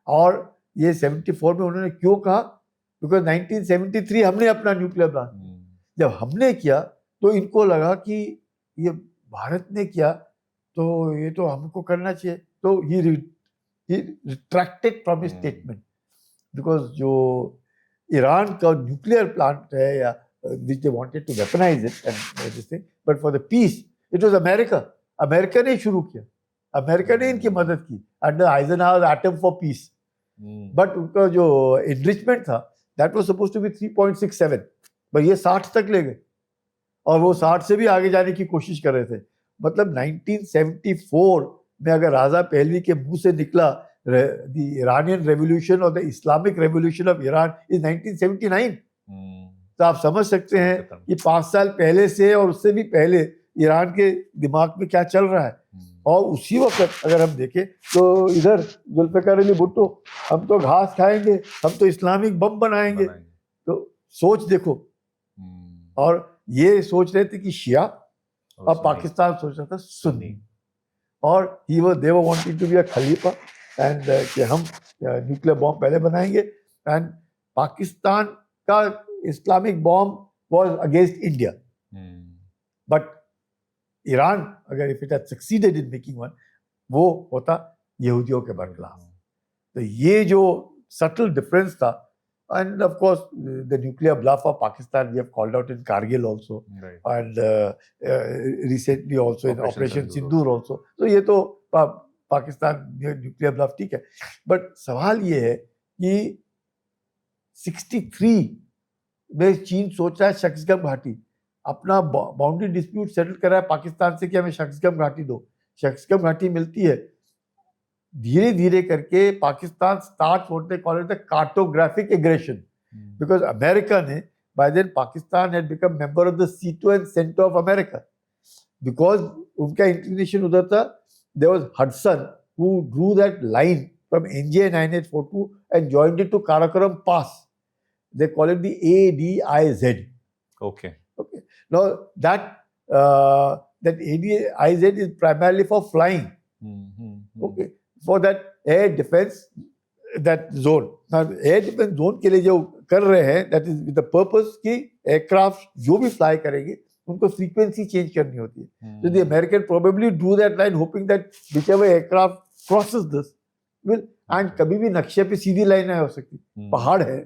और ये 74 में उन्होंने क्यों कहा, बिकॉज 1973 हमने अपना न्यूक्लियर ब्लास्ट, जब हमने किया तो इनको लगा कि ये भारत ने किया तो ये तो हमको करना चाहिए, तो he retracted from his statement, because जो ईरान का न्यूक्लियर प्लांट है, या which they wanted to weaponize it and this thing, but for the peace it was America ने शुरू किया, अमेरिका ने इनकी मदद की under Eisenhower atom for peace. But उनका जो एनरिचमेंट था that was supposed to be 3.67, पर ये 60 तक ले गए, और वो 60 से भी आगे जाने की कोशिश कर रहे थे। मतलब 1974 में अगर राजा पहलवी के मुंह से निकला द इरानियन रेवोल्यूशन और the Islamic revolution of Iran is 1979, तो आप समझ सकते हैं कि 5 साल पहले से और उससे भी पहले ईरान के दिमाग में क्या चल रहा है। और उसी वक्त अगर हम देखें तो इधर जुल्फिकार अली भुट्टो, हम तो घास खाएंगे, हम तो इस्लामिक बम बनाएंगे, तो सोच देखो। और ये सोच रहे थे कि शिया, और पाकिस्तान सोच रहा था सुन्नी, और they were wanting to be a खलीफा, एंड कि हम न्यूक्लियर बॉम्ब पहले बनाएंगे, एंड पाकिस्तान का Islamic bomb was against India, but Iran अगर if it had succeeded in making one, वो होता यहूदियों के बरखिलाफ। तो ये जो सटल डिफरेंस था, and of course the nuclear bluff of Pakistan we have called out in Kargil also, right. And recently also in Operation Sindoor also. So ये तो पाकिस्तान न्यूक्लियर ब्लफ ठीक है, बट सवाल ये है कि 63 में चीन सोच रहा है शक्सगम घाटी, अपना बाउंड्री डिस्प्यूट सेटल कर रहा है पाकिस्तान से कि हमें शक्सगम घाटी दो। शक्सगम घाटी मिलती है, धीरे धीरे करके Pakistan start what they call it the cartographic aggression, because America ने by then Pakistan had become member of the C2N centre of America, because उनका इंक्लिनेशन उधर था। There was Hudson who drew that line from NJ 9842 and joined it to Karakoram Pass, they call it the ADIZ. Okay. Now that ADIZ is primarily for flying. Okay. For that air defense, that zone. Now air defense zone के लिए जो कर रहे हैं, that is with the purpose कि aircraft जो भी fly करेंगे उनको frequency change करनी होती है. So the American probably drew that line hoping that whichever aircraft crosses this will, and कभी भी नक्शे पे सीधी लाइन नहीं हो सकती, पहाड़ है,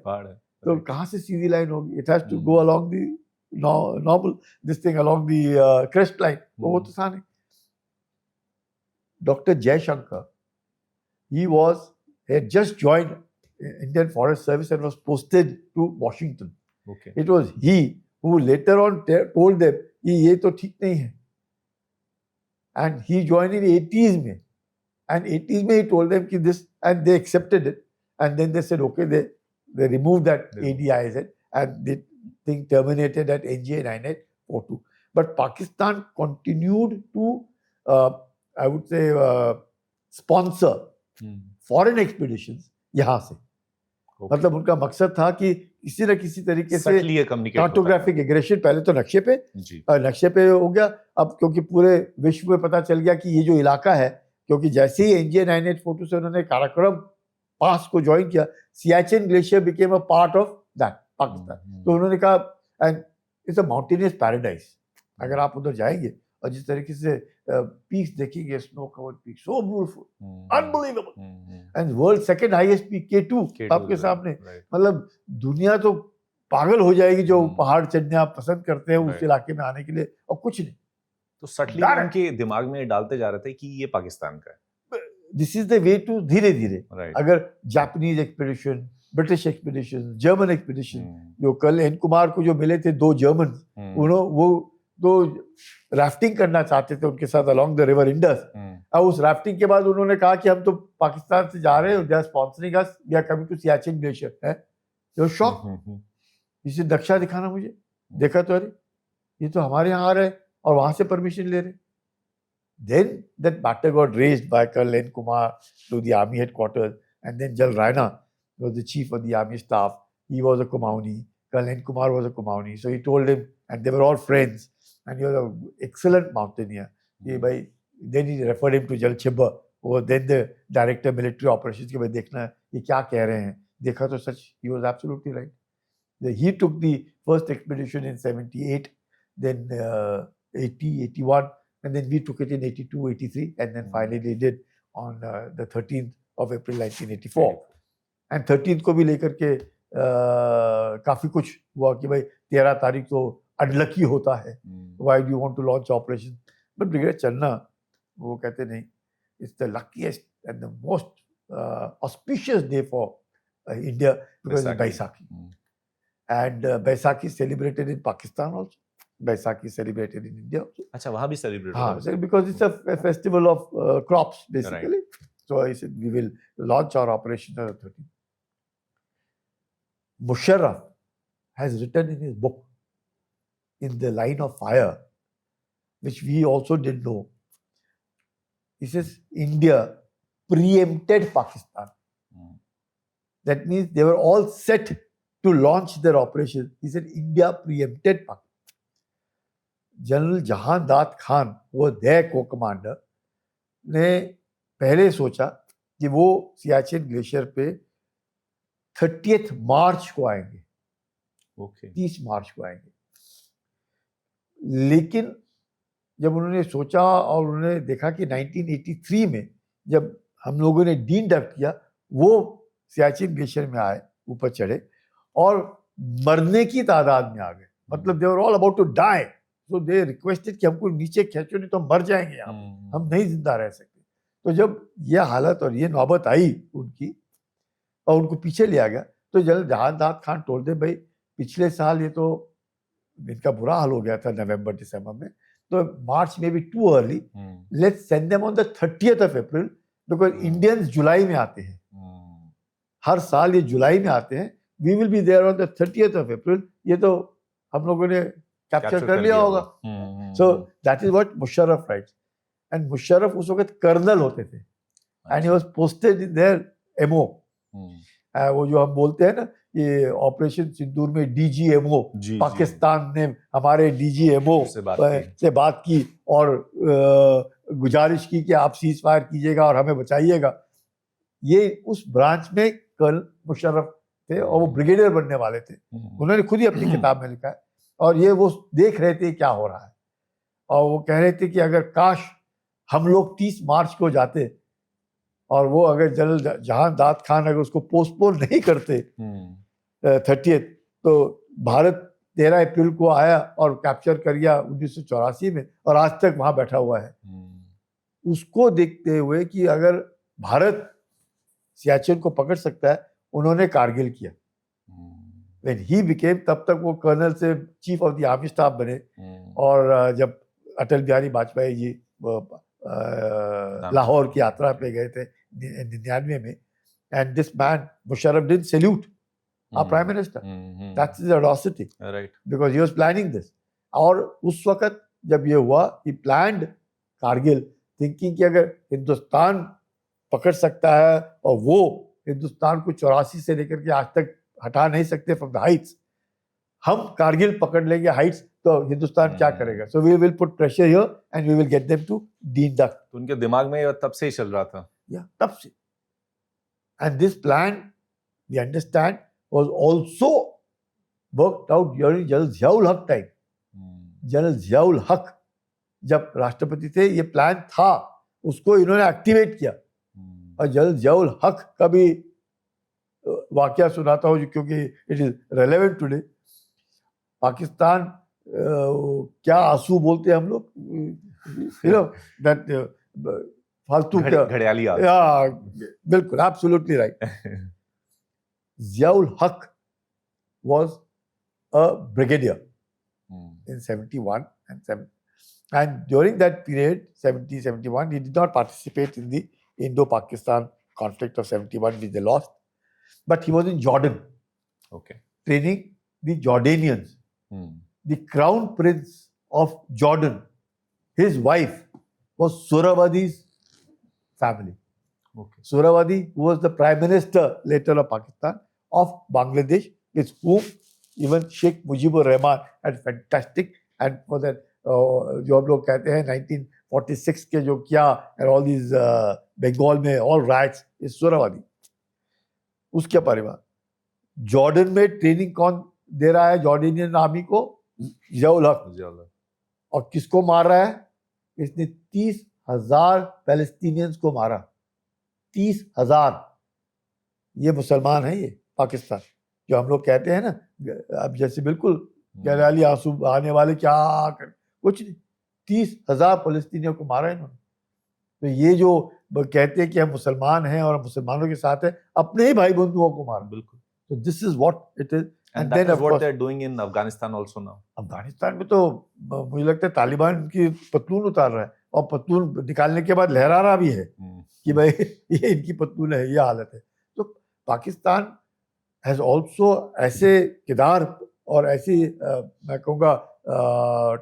तो कहाँ से सीधी लाइन होगी? It has to go along the normal this thing along the crest line, वो तो था नहीं। Doctor Jaishankar, he had just joined Indian Forest Service and was posted to Washington. Okay. It was he who later on told them कि ये तो ठीक नहीं है. And he joined in 80s में. And 80s में he told them कि this, and they accepted it. And then they said, okay, they removed that ADIZ and the thing terminated at NGA 9842. But Pakistan continued to, I would say, sponsor foreign expeditions यहाँ से. मतलब उनका मकसद था कि किसी न किसी तरीके से कार्टोग्राफिक एग्रेशन, पहले तो नक्शे पे हो गया. अब क्योंकि पूरे विश्व में पता चल गया कि ये जो इलाका है, क्योंकि जैसे ही NGA 9842 से उन्होंने काराकोरम पास को ज्वाइन किया, Siachen glacier became a part of that Pakistan. तो उन्होंने कहा, and it's a mountainous paradise. अगर आप उधर जाएंगे और जिस तरीके से पीक्स देखेंगे, snow covered peak, so beautiful, unbelievable, and world second highest peak K2 आपके सामने. मतलब दुनिया तो पागल हो जाएगी जो पहाड़ चढ़ने आप पसंद करते हैं उस इलाके में आने के लिए, और कुछ नहीं. तो सटली उनके दिमाग में डालते जा रहे थे कि ये पाकिस्तान का है. This is the way to धीरे धीरे. अगर Japanese expedition, British expedition, German expedition, जो कल एन कुमार को जो मिले थे 2 जर्मन, उन्होंने वो तो राफ्टिंग करना चाहते थे उनके साथ अलोंग द रिवर इंडस. और उस राफ्टिंग के बाद उन्होंने कहा कि हम तो पाकिस्तान से जा रहे हैं, they are sponsoring us, we are coming to Siachen glacier. है जो शॉक, इसे नक्शा दिखाना मुझे. देखा तो अरे ये तो हमारे यहाँ आ रहे हैं और वहां से परमिशन ले रहे. Then that matter got raised by Colonel N. Kumar to the army headquarters, and then Jal Raina was the chief of the army staff. He was a Kumauni. Colonel N. Kumar was a Kumauni. So he told him, and they were all friends, and he was an excellent mountaineer. Then he referred him to Jal Chibba, who was then the director of military operations. कि भाई देखना ये क्या कह रहे हैं. देखा तो सच, he was absolutely right. He took the first expedition in 78, then 80, 81. And then we took it in 82, 83, and then finally did on the 13th of April 1984. And 13th को भी लेकर के काफी कुछ हुआ कि भाई 13 तारीख तो अनलकी होता है. Why do you want to launch operation? But brigade चलना, वो कहते नहीं, it's the luckiest and the most auspicious day for India because it's Baisakhi. And Baisakhi is celebrated in Pakistan also. Baisakhi is celebrated in India also. अच्छा, वहाँ भी celebrate होता है? Because it's a festival of crops basically. Right. So I said we will launch our operation on the 13th. Musharraf has written in his book, In the Line of Fire, which we also didn't know. He says India preempted Pakistan. That means they were all set to launch their operation. He said India preempted Pakistan. General Jahandad Khan, वो there को commander, ने पहले सोचा कि वो Siachen glacier पे 30th मार्च को आएंगे. 30 मार्च को आएंगे. लेकिन जब उन्होंने सोचा और उन्होंने देखा कि 1983 में जब हम लोगों ने डीइंडक्ट किया, वो सियाचिन ग्लेशियर में आए, ऊपर चढ़े और मरने की तादाद में आ गए. मतलब they were all about to die. So they requested कि हमको नीचे खींचो, नहीं तो हम मर जाएंगे यहाँ पे, हम नहीं जिंदा रह सकते. तो जब ये हालत और ये नौबत आई उनकी और उनको पीछे लिया गया, तो जनरल जहांदाद खान टोल दे, भाई पिछले साल ये तो इनका बुरा हाल हो गया था नवंबर दिसंबर में, तो मार्च में भी too early, let's send them on the 30th of April, because Indians जुलाई में आते हैं. हर साल ये जुलाई में आते हैं. We will be there on the 30th of April. ये तो हम लोगों ने कैप्चर कर लिया होगा. So that is what Musharraf writes. And Musharraf उस वक्त कर्नल होते थे, and he was posted in there MO. वो जो हम बोलते हैं ना, ये ऑपरेशन सिंदूर में DGMO, पाकिस्तान ने हमारे DGMO से बात की और गुजारिश की कि आप सीज फायर कीजिएगा और हमें बचाइएगा. ये उस ब्रांच में कर्नल मुशर्रफ थे और वो ब्रिगेडियर बनने वाले थे. उन्होंने खुद ही अपनी किताब में लिखा है. और ये वो देख रहे थे क्या हो रहा है, और वो कह रहे थे कि अगर काश हम लोग 30 मार्च को जाते और वो अगर जनरल जहांदाद खान अगर उसको पोस्टपोन नहीं करते 30th, तो भारत 13 अप्रैल को आया और कैप्चर कर गया 1984 में, और आज तक वहां बैठा हुआ है. उसको देखते हुए कि अगर भारत सियाचिन को पकड़ सकता है, उन्होंने कारगिल किया। When he became, तब तक वो कर्नल से chief of the army staff बने। और जब अटल बिहारी वाजपेयी जी लाहौर की यात्रा पे गए थे 99 में, and this man Musharraf did salute our prime minister. That's his audacity. Right. Because he was planning this. और उस वक्त जब ये हुआ, he planned कारगिल, thinking कि अगर हिंदुस्तान पकड़ सकता है और वो हिंदुस्तान को 84 से लेकर के आज तक हटा नहीं सकते from the heights, हम कारगिल पकड़ लेंगे heights, तो हिंदुस्तान क्या करेगा? So we will put pressure here and we will get them to deduct. तो उनके दिमाग में ये तब से ही चल रहा था। Yeah, तब से. And this plan, we understand, was also worked out during General Ziaul Haq time. General Ziaul हक जब राष्ट्रपति थे, ये प्लान था, उसको इन्होंने एक्टिवेट किया। और जनरल जियाउल हक का भी वाकया सुनाता हूँ क्योंकि it is relevant today. Pakistan क्या आंसू बोलते हैं हम लोग, यू नो दैट फालतू क्या घड़ियाली बिल्कुल, absolutely right. Ziaul Haq was a brigadier in 71 and during that period 70-71 he did not participate in the Indo-Pakistan conflict of 71 which they lost, but he was in Jordan, training the Jordanians. The crown prince of Jordan, his wife was Suhrawardi's family. Suhrawardi, who was the prime minister later of Pakistan, of Bangladesh, with whom even Sheikh Mujibur Rahman had fantastic and for that जो हम लोग कहते हैं 1946 के जो किया and all these Bengal में all riots is Suhrawardi. उसके परिवार जॉर्डन में ट्रेनिंग कौन दे रहा है जॉर्डेनियन आर्मी को? जियाउल हक। और किसको मार रहा है? इसने 30,000 पैलेस्टीनियंस को मारा। 30,000। ये मुसलमान है, ये पाकिस्तान जो हम लोग कहते हैं ना, अब जैसे बिल्कुल गहराली आंसू आने वाले, क्या कर कुछ नहीं, 30,000 फलस्तीनियों को मारा इन्होंने। तो ये जो कहते हैं कि हम मुसलमान हैं और मुसलमानों के साथ हैं, अपने ही भाई बंधुओं को मारा। बिल्कुल। तो this is what it is and that is what they are doing in Afghanistan also now. Afghanistan में तो मुझे लगता है तालिबान की पतलून उतार रहा है और पतलून निकालने के बाद लहरा रहा भी है कि भाई ये इनकी पतलून है, ये हालत है। तो पाकिस्तान हैज ऑल्सो ऐसे किरदार और ऐसी मैं कहूँगा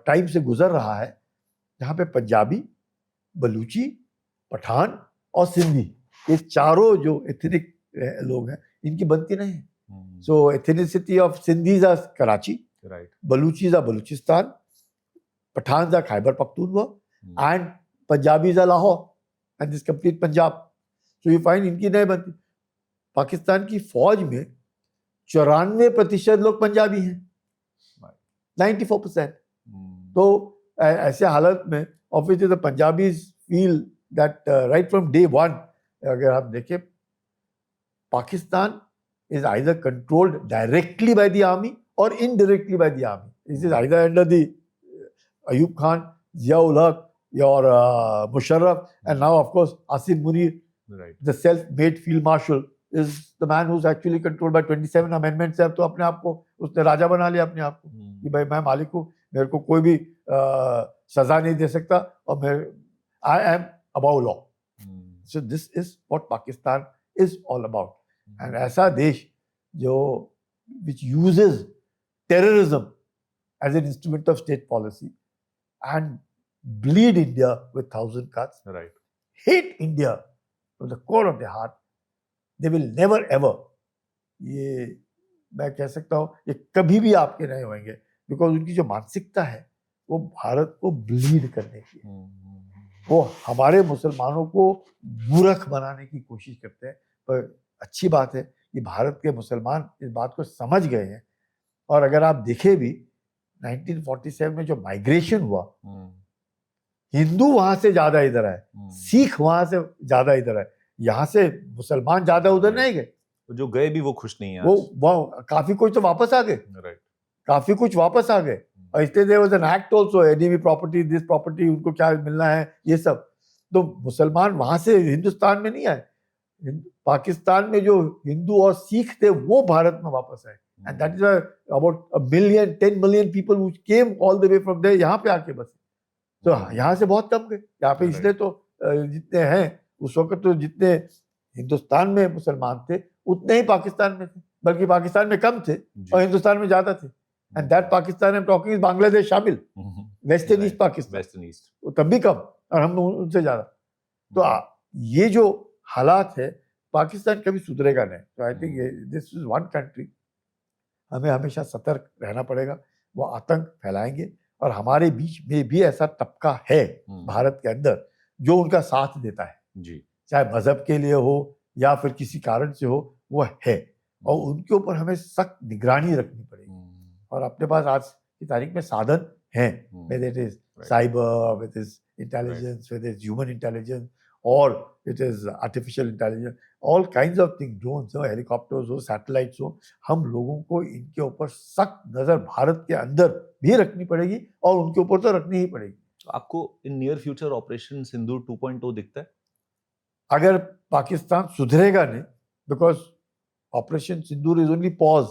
टाइम से गुजर रहा है जहाँ पे पंजाबी, बलूची, पठान और सिंधी, ये चारों जो एथनिक लोग हैं, इनकी बनती नहीं है। So ethnicity of Sindhis are Karachi, right, Balochis are Balochistan, Pathan are Khyber Pakhtunkhwa and Punjabis are Lahore and this complete Punjab. So you find इनकी नहीं बनती। पाकिस्तान की फौज में 94% लोग पंजाबी हैं, 94%। तो ऐसे हालत में obviously the Punjabis feel that right from day one, अगर आप देखें, Pakistan is either controlled directly by the army or indirectly by the army. This is either under the Ayub Khan, Ziaul Haq, or Musharraf, and now of course Asim Munir, right, the self-made field marshal, is the man who's actually controlled by 27 amendments. अब तो अपने आप को उसने राजा बना लिया अपने आप को कि भाई मैं मालिक हूँ, मेरे को कोई भी सजा नहीं दे सकता और मैं I am above law. So this is what Pakistan is all about. And ऐसा देश जो which uses terrorism as an instrument of state policy and bleed India with 1,000 cuts, right, hate India from the core of their heart, they will never ever, ये मैं कह सकता हूँ, ये कभी भी आपके नहीं होंगे, because उनकी जो मानसिकता है वो भारत को ब्लीड करने की है। वो हमारे मुसलमानों को मूर्ख बनाने की कोशिश करते हैं। पर अच्छी बात है कि भारत के मुसलमान इस बात को समझ गए हैं। और अगर आप देखें भी 1947 में जो माइग्रेशन हुआ, हिंदू वहां से ज्यादा इधर आए, सिख वहां से ज्यादा इधर आए, यहाँ से मुसलमान ज्यादा उधर नहीं गए। जो गए भी वो खुश नहीं है। वो काफी कुछ तो वापस आ गए, राइट, काफी कुछ वापस आ गए। और इसलिए there was an act also, enemy property, this property, उनको क्या मिलना है, ये सब। तो मुसलमान वहां से हिंदुस्तान में नहीं आए। पाकिस्तान में जो हिंदू और सिख थे वो भारत में वापस आए, and that is about 10 million people who came all the way from there, यहाँ पे आके बसे। तो यहाँ से बहुत कम गए यहाँ पे, इसलिए तो जितने हैं उस वक्त तो जितने हिंदुस्तान में मुसलमान थे उतने ही पाकिस्तान में थे, बल्कि पाकिस्तान में कम थे और हिंदुस्तान में ज्यादा थे। And that Pakistan I am talking is Bangladesh शामिल, west and east Pakistan, west and east, वो तब भी कम और हम उनसे ज्यादा। तो ये जो हालात है, पाकिस्तान कभी सुधरेगा नहीं। तो I think this is one country, हमें हमेशा सतर्क रहना पड़ेगा। वो आतंक फैलाएंगे और हमारे बीच में भी ऐसा तबका है भारत के अंदर जो उनका साथ देता है जी, चाहे मजहब के लिए हो या फिर किसी कारण से हो, वो है, और उनके ऊपर हमें सख्त निगरानी रखनी पड़ेगी। और अपने पास आज की तारीख में साधन हैं, whether it is cyber, whether it is intelligence, whether it is human intelligence, or it is artificial intelligence, all kinds of things, drones हो, helicopters हो, satellites हो, हम लोगों को इनके ऊपर सख्त नजर भारत के अंदर भी रखनी पड़ेगी और उनके ऊपर तो रखनी ही पड़ेगी। तो आपको in near future operation Sindoor 2.0 दिखता है? अगर पाकिस्तान सुधरेगा नहीं, because operation Sindoor is only pause,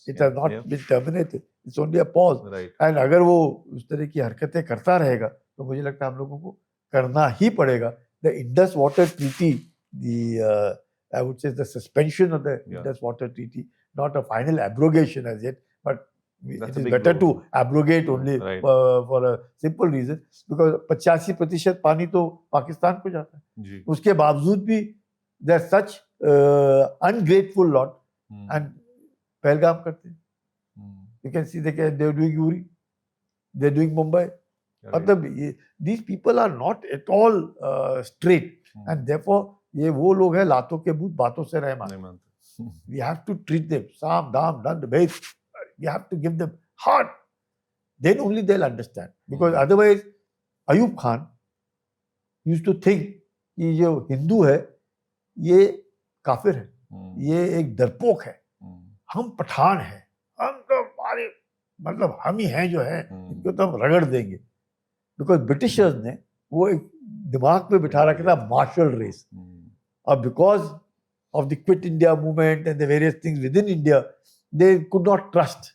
it has not been terminated, it's only a pause, and अगर वो उस तरह की हरकतें करता रहेगा तो मुझे लगता है हम लोगों को करना ही पड़ेगा। The Indus water treaty, the I would say the suspension of the Indus Water Treaty, not a final abrogation as yet, but it is better to abrogate only for a simple reason, because 85% पानी तो पाकिस्तान को जाता है, उसके बावजूद भी they are such ungrateful lot and Pahalgam करते हैं। You can see they are doing Uri, they are doing Mumbai. मतलब these people are not at all straight, and therefore ये वो लोग हैं लातों के भूत बातों से रह मानते। We have to treat them साम दाम दंड भेद, we have to give them hard, then only they'll understand, because otherwise Ayub Khan used to think कि जो हिंदू है ये काफिर है, ये एक डरपोक है, हम पठान हैं, हम तो हमारे मतलब हम ही हैं जो है, इनको तो हम रगड़ देंगे। बिकॉज ब्रिटिशर्स ने वो एक दिमाग में बिठा रखा था मार्शल रेस, और because of the quit India movement and the various things with in India, they could not trust.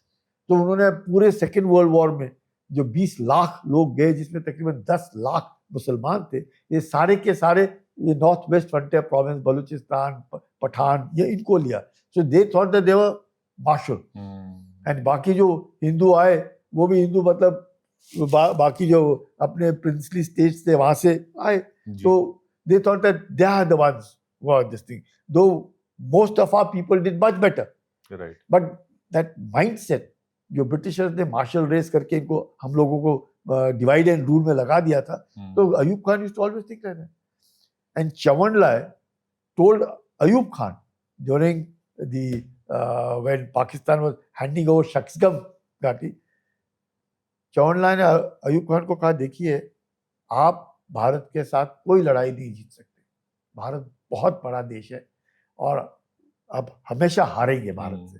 तो उन्होंने पूरे सेकेंड वर्ल्ड वॉर में जो 20 लाख लोग गए, जिसमें तकरीबन 10 लाख मुसलमान थे, ये सारे के सारे ये North West Frontier Province, Balochistan, Pathan, ये इनको लिया। So they thought that they were martial, and बाकी जो हिंदू आए वो भी हिंदू मतलब बाकी जो अपने प्रिंसली स्टेट्स थे वहां से आए, तो they thought that they are the ones who are this thing, though most of our people did much better, right, but that mindset जो ब्रिटिशर्स ने मार्शल रेस करके इनको हम लोगों को डिवाइड एंड रूल में लगा दिया था, तो Ayub Khan used to always think like that, and Chauvanlal told Ayub Khan during the when Pakistan was handing over Shaksgam Ghati, चौवनलाल ने अयूब खान को कहा, देखिए आप भारत के साथ कोई लड़ाई नहीं जीत सकते, भारत बहुत बड़ा देश है और अब हमेशा हारेंगे भारत से,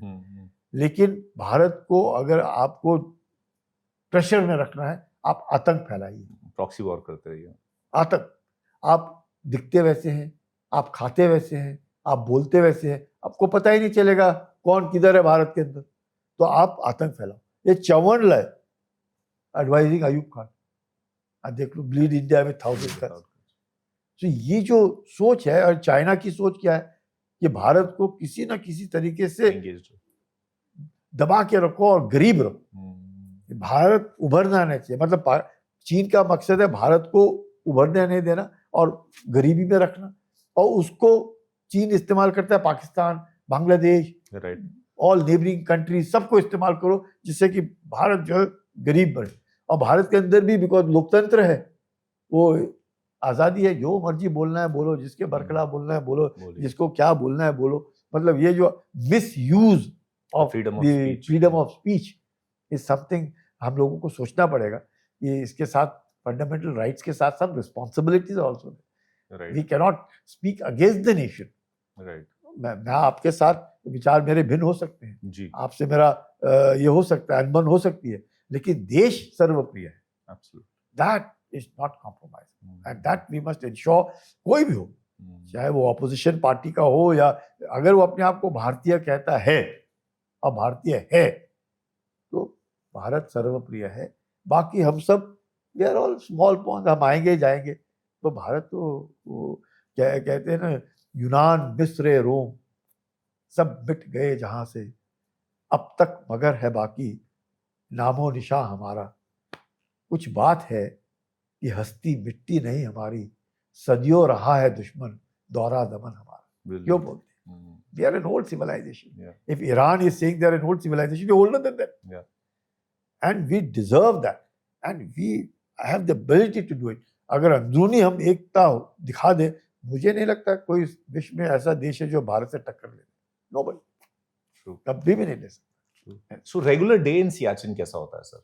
लेकिन भारत को अगर आपको प्रेशर में रखना है, आप आतंक फैलाइए, प्रॉक्सी वॉर करते रहिए। आतंक, आप दिखते वैसे हैं, आप खाते वैसे हैं, आप बोलते वैसे हैं, आपको पता ही नहीं चलेगा कौन किधर है भारत के अंदर, तो आप आतंक फैलाओ। ये चौवनलाल एडवाइजिंग अयूब खान, देख लो ब्लीड इंडिया में 1000 का। तो ये जो सोच है, और चाइना की सोच क्या है कि भारत को किसी ना किसी तरीके से दबा के रखो और गरीब रखो, भारत उभरना नहीं चाहिए। मतलब चीन का मकसद है भारत को उभरने नहीं देना और गरीबी में रखना, और उसको चीन इस्तेमाल करता है, Pakistan, Bangladesh, all neighbouring countries, सबको इस्तेमाल करो जिससे कि भारत जो है गरीब बने। और भारत के अंदर भी बिकॉज लोकतंत्र है, वो आज़ादी है, जो मर्जी बोलना है बोलो, जिसके बरखला बोलना है बोलो, जिसको क्या बोलना है बोलो। मतलब ये जो miss use of freedom of speech is something हम लोगों को सोचना पड़ेगा। ये इसके साथ फंडामेंटल राइट्स के साथ सब responsibilities also. We can not speak against the nation. मैं आपके साथ विचार मेरे भिन्न हो सकते हैं जी, आपसे मेरा ये हो सकता है, अनबन हो सकती है, लेकिन देश सर्वप्रिय है। That is not compromise, and that we must ensure. कोई भी हो, चाहे वो ऑपोजिशन पार्टी का हो या अगर वो अपने आप को भारतीय कहता है और भारतीय है तो भारत सर्वप्रिय है। बाकी हम सब we are all small pond, हम आएंगे जाएंगे। तो भारत तो वो क्या कहते हैं ना, यूनान मिस्र रोम सब मिट गए जहां से, अब तक मगर है बाकी नामो निशा हमारा। कुछ बात है कि हस्ती मिट्टी नहीं हमारी, सदियों रहा है दुश्मन दौरा दमन हमारा। क्यों बोलते हैं? We are an old civilization. Yeah. If Iran is saying they are an old civilization, we're older than them. Yeah. And we deserve that. And we have the ability to do it. अगर अंदरूनी हम एकता दिखा दे, मुझे नहीं लगता कोई विश्व में ऐसा देश है जो भारत से टक्कर ले। Nobody. True. कभी भी नहीं ले सकता। So regular day in Siachen कैसा होता है सर?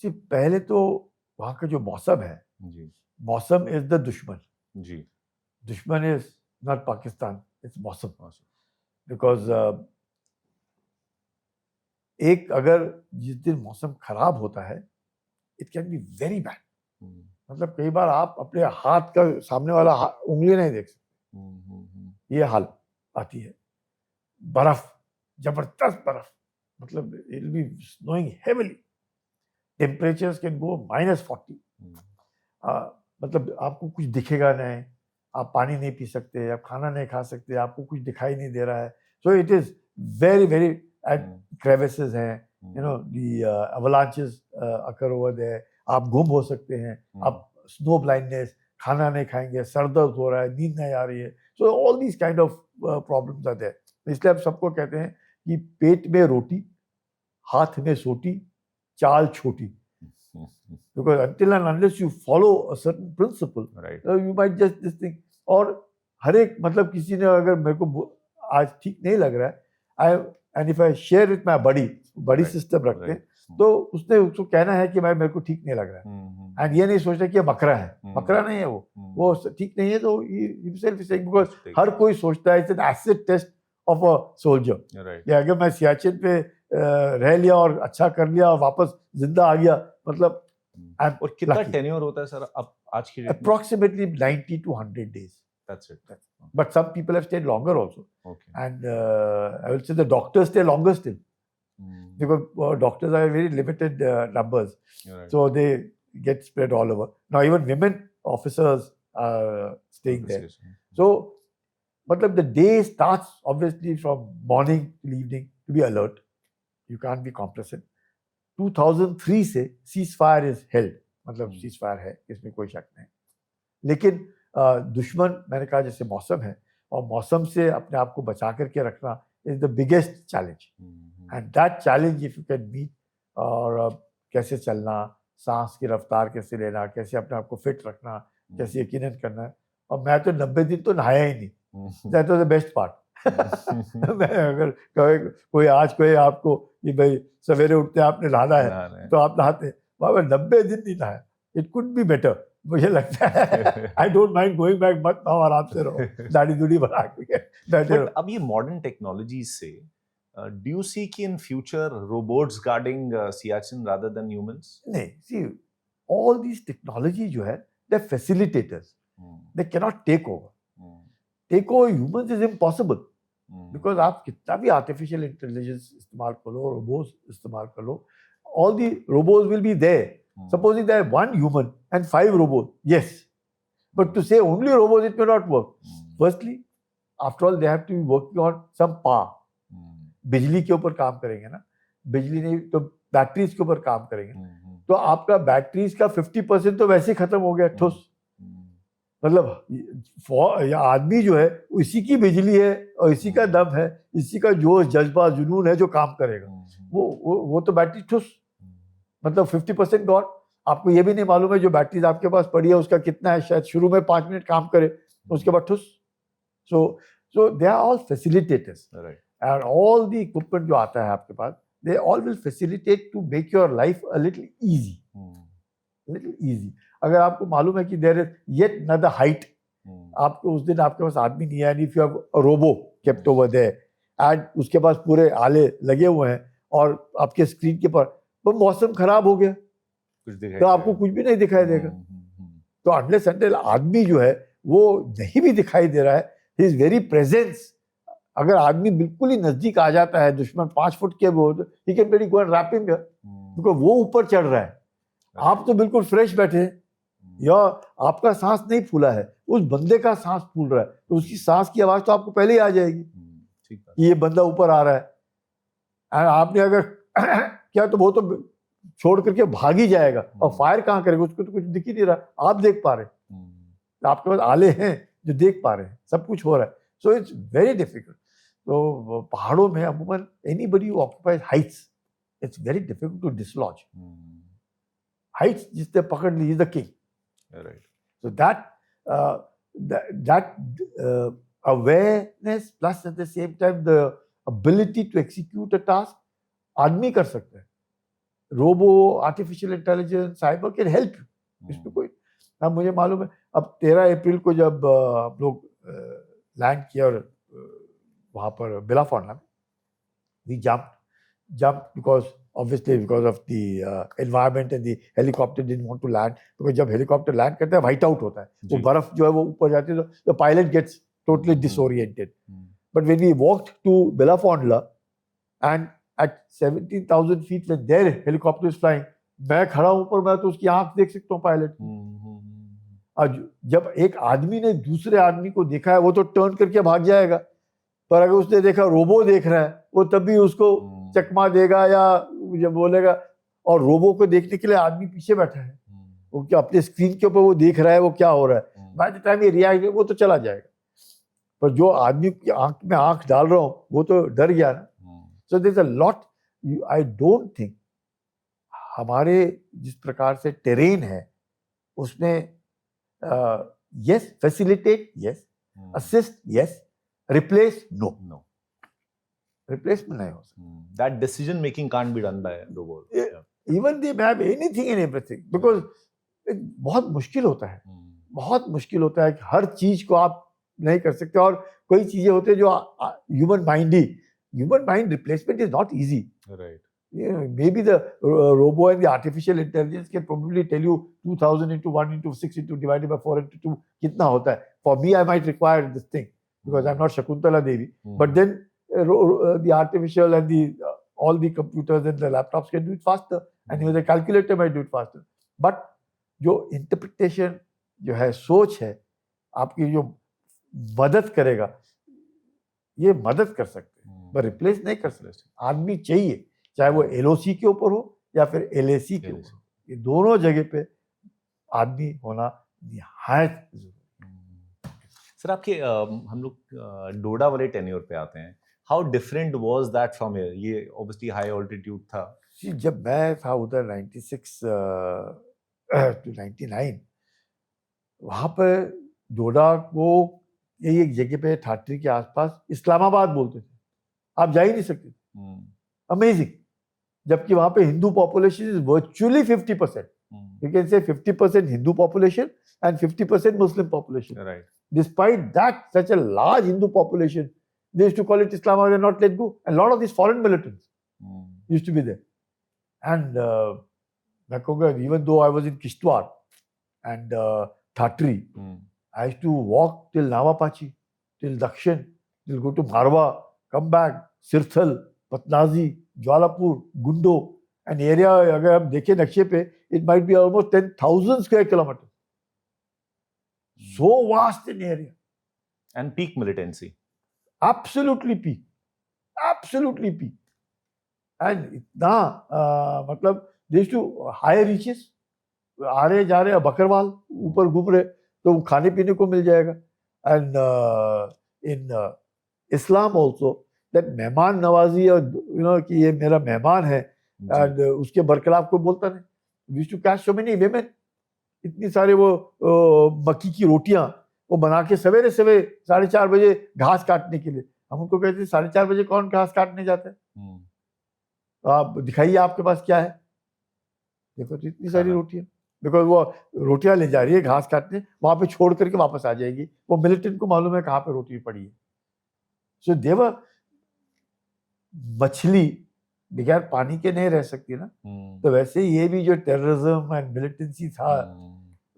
सिर्फ पहले तो वहाँ का जो मौसम है, जी मौसम इज द दुश्मन। जी दुश्मन इज नॉट पाकिस्तान, इट्स मौसम। बिकॉज एक अगर जिस दिन मौसम खराब होता है, it can be very bad. मतलब कई बार आप अपने हाथ का सामने वाला उंगली नहीं देख सकते, ये हाल आती है। बर्फ, जबरदस्त बर्फ, मतलब it will be snowing heavily, temperatures can go -40। मतलब आपको कुछ दिखेगा नहीं, आप पानी नहीं पी सकते, आप खाना नहीं खा सकते, आपको कुछ दिखाई नहीं दे रहा है। So it is very very crevasses हैं, you know the avalanches occur over there, आप गुम हो सकते हैं, आप स्नो ब्लाइंडनेस, खाना नहीं खाएंगे, सर दर्द हो रहा है, नींद नहीं आ रही है। So all these kind of problems are there. इसलिए आप सबको कहते हैं कि पेट में रोटी, हाथ में सोटी, चाल छोटी। Because until and unless you follow a certain principle, right. You might just this thing. और हर एक मतलब किसी ने अगर मेरे को आज ठीक नहीं लग रहा है, and if I share with my बड़ी सिस्टम रखते हैं, तो उसने उसको कहना है कि भाई मेरे को ठीक नहीं लग रहा है, एंड ये नहीं सोचता कि ये बकरा है, बकरा नहीं है वो ठीक नहीं है। तो himself is saying, because हर कोई सोचता है it's an acid test of a soldier, या अगर मैं सियाचिन पे रह लिया और अच्छा कर लिया और वापस जिंदा आ गया, मतलब और कितना टेन्योर होता है सर अब आज की डेट में? Approximately 90 to 100 days. That's it. But some people have stayed longer also. Okay. And I will say the doctors stay longer still. Because doctors are very limited numbers. Right. So they get spread all over. Now even women officers are staying there. So, matlab the day starts obviously from morning to evening to be alert. You can't be complacent. 2003 से ceasefire is held, मतलब ceasefire है, इसमें कोई शक नहीं। लेकिन दुश्मन, मैंने कहा जैसे मौसम है, और मौसम से अपने आप को बचा करके रखना is the biggest challenge. And that challenge if you can meet, और कैसे चलना, सांस की रफ्तार कैसे लेना, कैसे अपने आप को फिट रखना, कैसे यकीनन करना है। और मैं तो 90 दिन तो नहाया ही नहीं, that was the best part. मैं अगर कोई आज कोई आपको कि भाई सवेरे उठते आपने नहाना है तो आप नहाते, बाबा 90 दिन नहीं नहाया। इट कुड बी बेटर, मुझे लगता है। I don't mind going back, मत नहाओ, आराम से रहो, दाढ़ी दूढ़ी बना के बैठे रहो। अब ये मॉडर्न टेक्नोलॉजी से डू यू सी कि in future robots guarding Siachen rather than humans? नहीं, सी ऑल दीस टेक्नोलॉजी जो है they facilitators, they can not take over. Take over humans is impossible, because आप कितना भी आर्टिफिशियल इंटेलिजेंस इस्तेमाल कर लो, रोबोट्स इस्तेमाल कर लो, all the robots will be there. Supposing there are 1 human and 5 robots, yes, but to say only robots, it may not work. Firstly, after all, they have to be working on some power. बिजली के ऊपर काम करेंगे ना, बिजली नहीं तो batteries के ऊपर काम करेंगे। तो आपका बैटरीज का 50% तो वैसे ही खत्म हो गया, ठोस। मतलब आदमी जो है इसी की बिजली है और इसी का दम है, इसी का जोश जज्बा जुनून है जो काम करेगा। वो तो बैटरी ठुस, मतलब 50% गॉड। आपको ये भी नहीं मालूम है जो बैटरीज आपके पास पड़ी है उसका कितना है, शायद शुरू में 5 मिनट काम करे, उसके बाद ठुस। So they are all facilitators, and all the equipment जो आता है आपके पास, they all will facilitate to make your life a little easy. अगर आपको मालूम है कि there is yet another height, आपको उस दिन आपके पास आदमी नहीं है, and if you have a robo kept over there and उसके पास पूरे आले लगे हुए हैं और आपके स्क्रीन के पर तो मौसम खराब हो गया तो आपको कुछ भी नहीं दिखाई देगा। तो अनलेस अनटिल आदमी जो है वो नहीं भी दिखाई दे रहा है, हिज वेरी प्रेजेंस, अगर आदमी बिल्कुल ही नजदीक आ जाता है, दुश्मन 5 फुट के वो, he can very go and wrap him, because वो ऊपर चढ़ रहा है, आप तो बिल्कुल फ्रेश बैठे हैं, या आपका सांस नहीं फूला है, उस बंदे का सांस फूल रहा है, तो उसकी सांस की आवाज तो आपको पहले ही आ जाएगी कि ये बंदा ऊपर आ रहा है। और आपने अगर क्या तो वो तो छोड़ करके भाग ही जाएगा, और फायर कहाँ करेगा, उसको तो कुछ दिख ही नहीं रहा, आप देख पा रहे हैं, आपके पास आले हैं जो देख पा रहे हैं, सब कुछ हो रहा है। So it's very difficult. तो पहाड़ों में अमूमन anybody who occupies heights, it's very difficult to dislodge. Heights जिसने पकड़ ली is the king, right. so that awareness plus at the same time the ability to execute a task आदमी कर सकता है, robo, artificial intelligence, cyber can help you, इसमें कोई। अब मुझे मालूम है, अब 13 अप्रैल को जब हम लोग लैंड किया और वहाँ पर बिलाफोर्ना में, we jumped because of the environment, and the helicopter didn't want to land, because जब हेलीकॉप्टर लैंड करता है व्हाइट आउट होता है, वो बर्फ जो है वो ऊपर जाती है, तो the pilot gets totally disoriented. But when we walked to Belafonla and at 17,000 feet when their helicopter is flying, मैं खड़ा हूँ ऊपर, मैं तो उसकी आंख देख सकता हूँ पायलट की। आज जब एक आदमी ने दूसरे आदमी को देखा है, वो तो टर्न करके भाग जाएगा, पर अगर उसने देखा रोबो देख रहा है, वो तब भी उसको चकमा देगा या जब बोलेगा। और रोबो को देखने के लिए आदमी पीछे बैठा है, उनके अपने स्क्रीन के ऊपर वो देख रहा है वो क्या हो रहा है, बाय द टाइम ये रिएक्ट वो तो चला जाएगा, पर जो आदमी की आंख में आंख डाल रहा हूँ वो तो डर गया ना। So there is a lot, I don't think हमारे जिस प्रकार से टेरेन है उसमें yes, facilitate yes, assist yes, replace no, replacement नहीं हो सकता। That decision making can't be done by robot. Even they have anything and everything, because बहुत मुश्किल होता है, बहुत मुश्किल होता है कि हर चीज को आप नहीं कर सकते, और कोई चीजें होती है जो human mind replacement is not easy, right. maybe the robo and the artificial intelligence can probably tell you 2000 into 1 into 6 into divided by 4 into 2 कितना होता है। For me I might require this thing because I'm not Shakuntala Devi, but then the artificial and the all the computers and the laptops can do it faster, and even the calculator might do it faster. But जो interpretation जो है, सोच है आपकी, जो मदद करेगा, ये मदद कर सकते हैं, पर रिप्लेस नहीं कर सकते। आदमी चाहिए, चाहे वो LOC के ऊपर हो या फिर LAC के ऊपर हो, ये दोनों जगह पे आदमी होना निहायत जरूरी। सर आपके हम लोग डोडा वाले टेन्योर पे आते हैं, how different was that from here? ये ऑब्वियसली हाई ऑल्टीट्यूड था। जब मैं था उधर 96 to 99, वहाँ पर डोडा को यही एक जगह पे ठाठरी के आसपास इस्लामाबाद बोलते थे, आप जा ही नहीं सकते। अमेजिंग, जबकि वहाँ पे Hindu population is virtually 50%, you can say 50% Hindu population and 50% Muslim population. Right. Despite that, such a large Hindu population, they used to call it Islamabad and not let go. And a lot of these foreign militants used to be there. And even though I was in Kishtwar and Thatri, I used to walk till Navapachi, till Dakshin, till go to Marwa, come back, Sirthal, Patnazi, Jwalapur, Gundo. An area, अगर हम देखें नक्शे पे, it might be almost 10,000 square kilometers. So vast an area. And peak militancy. Absolutely peak. Absolutely peak. And इतना मतलब they used to hire riches, आ रहे जा रहे, बकरवाल ऊपर घूम रहे, तो खाने पीने को मिल जाएगा। And in Islam also, that मेहमान नवाजी, और कि ये मेरा मेहमान है, and उसके बरखिलाफ कोई बोलता नहीं। We used to catch so many women, इतनी सारे वो मक्की की रोटियां वो बना के सवेरे 4:30 बजे घास काटने के लिए, हम उनको कहते हैं 4:30 बजे कौन घास काटने जाता है? तो आप दिखाइए आपके पास क्या है, देखो तो इतनी सारी रोटियां, बिकॉज वो रोटियां ले जा रही है घास काटने, वहां पे छोड़ करके वापस आ जाएगी, वो मिलिटेंट को मालूम है कहाँ पे रोटी पड़ी है। सो देवर, मछली बगैर पानी के नहीं रह सकती ना, तो वैसे ये भी जो टेररिज्म एंड मिलिटेंसी था,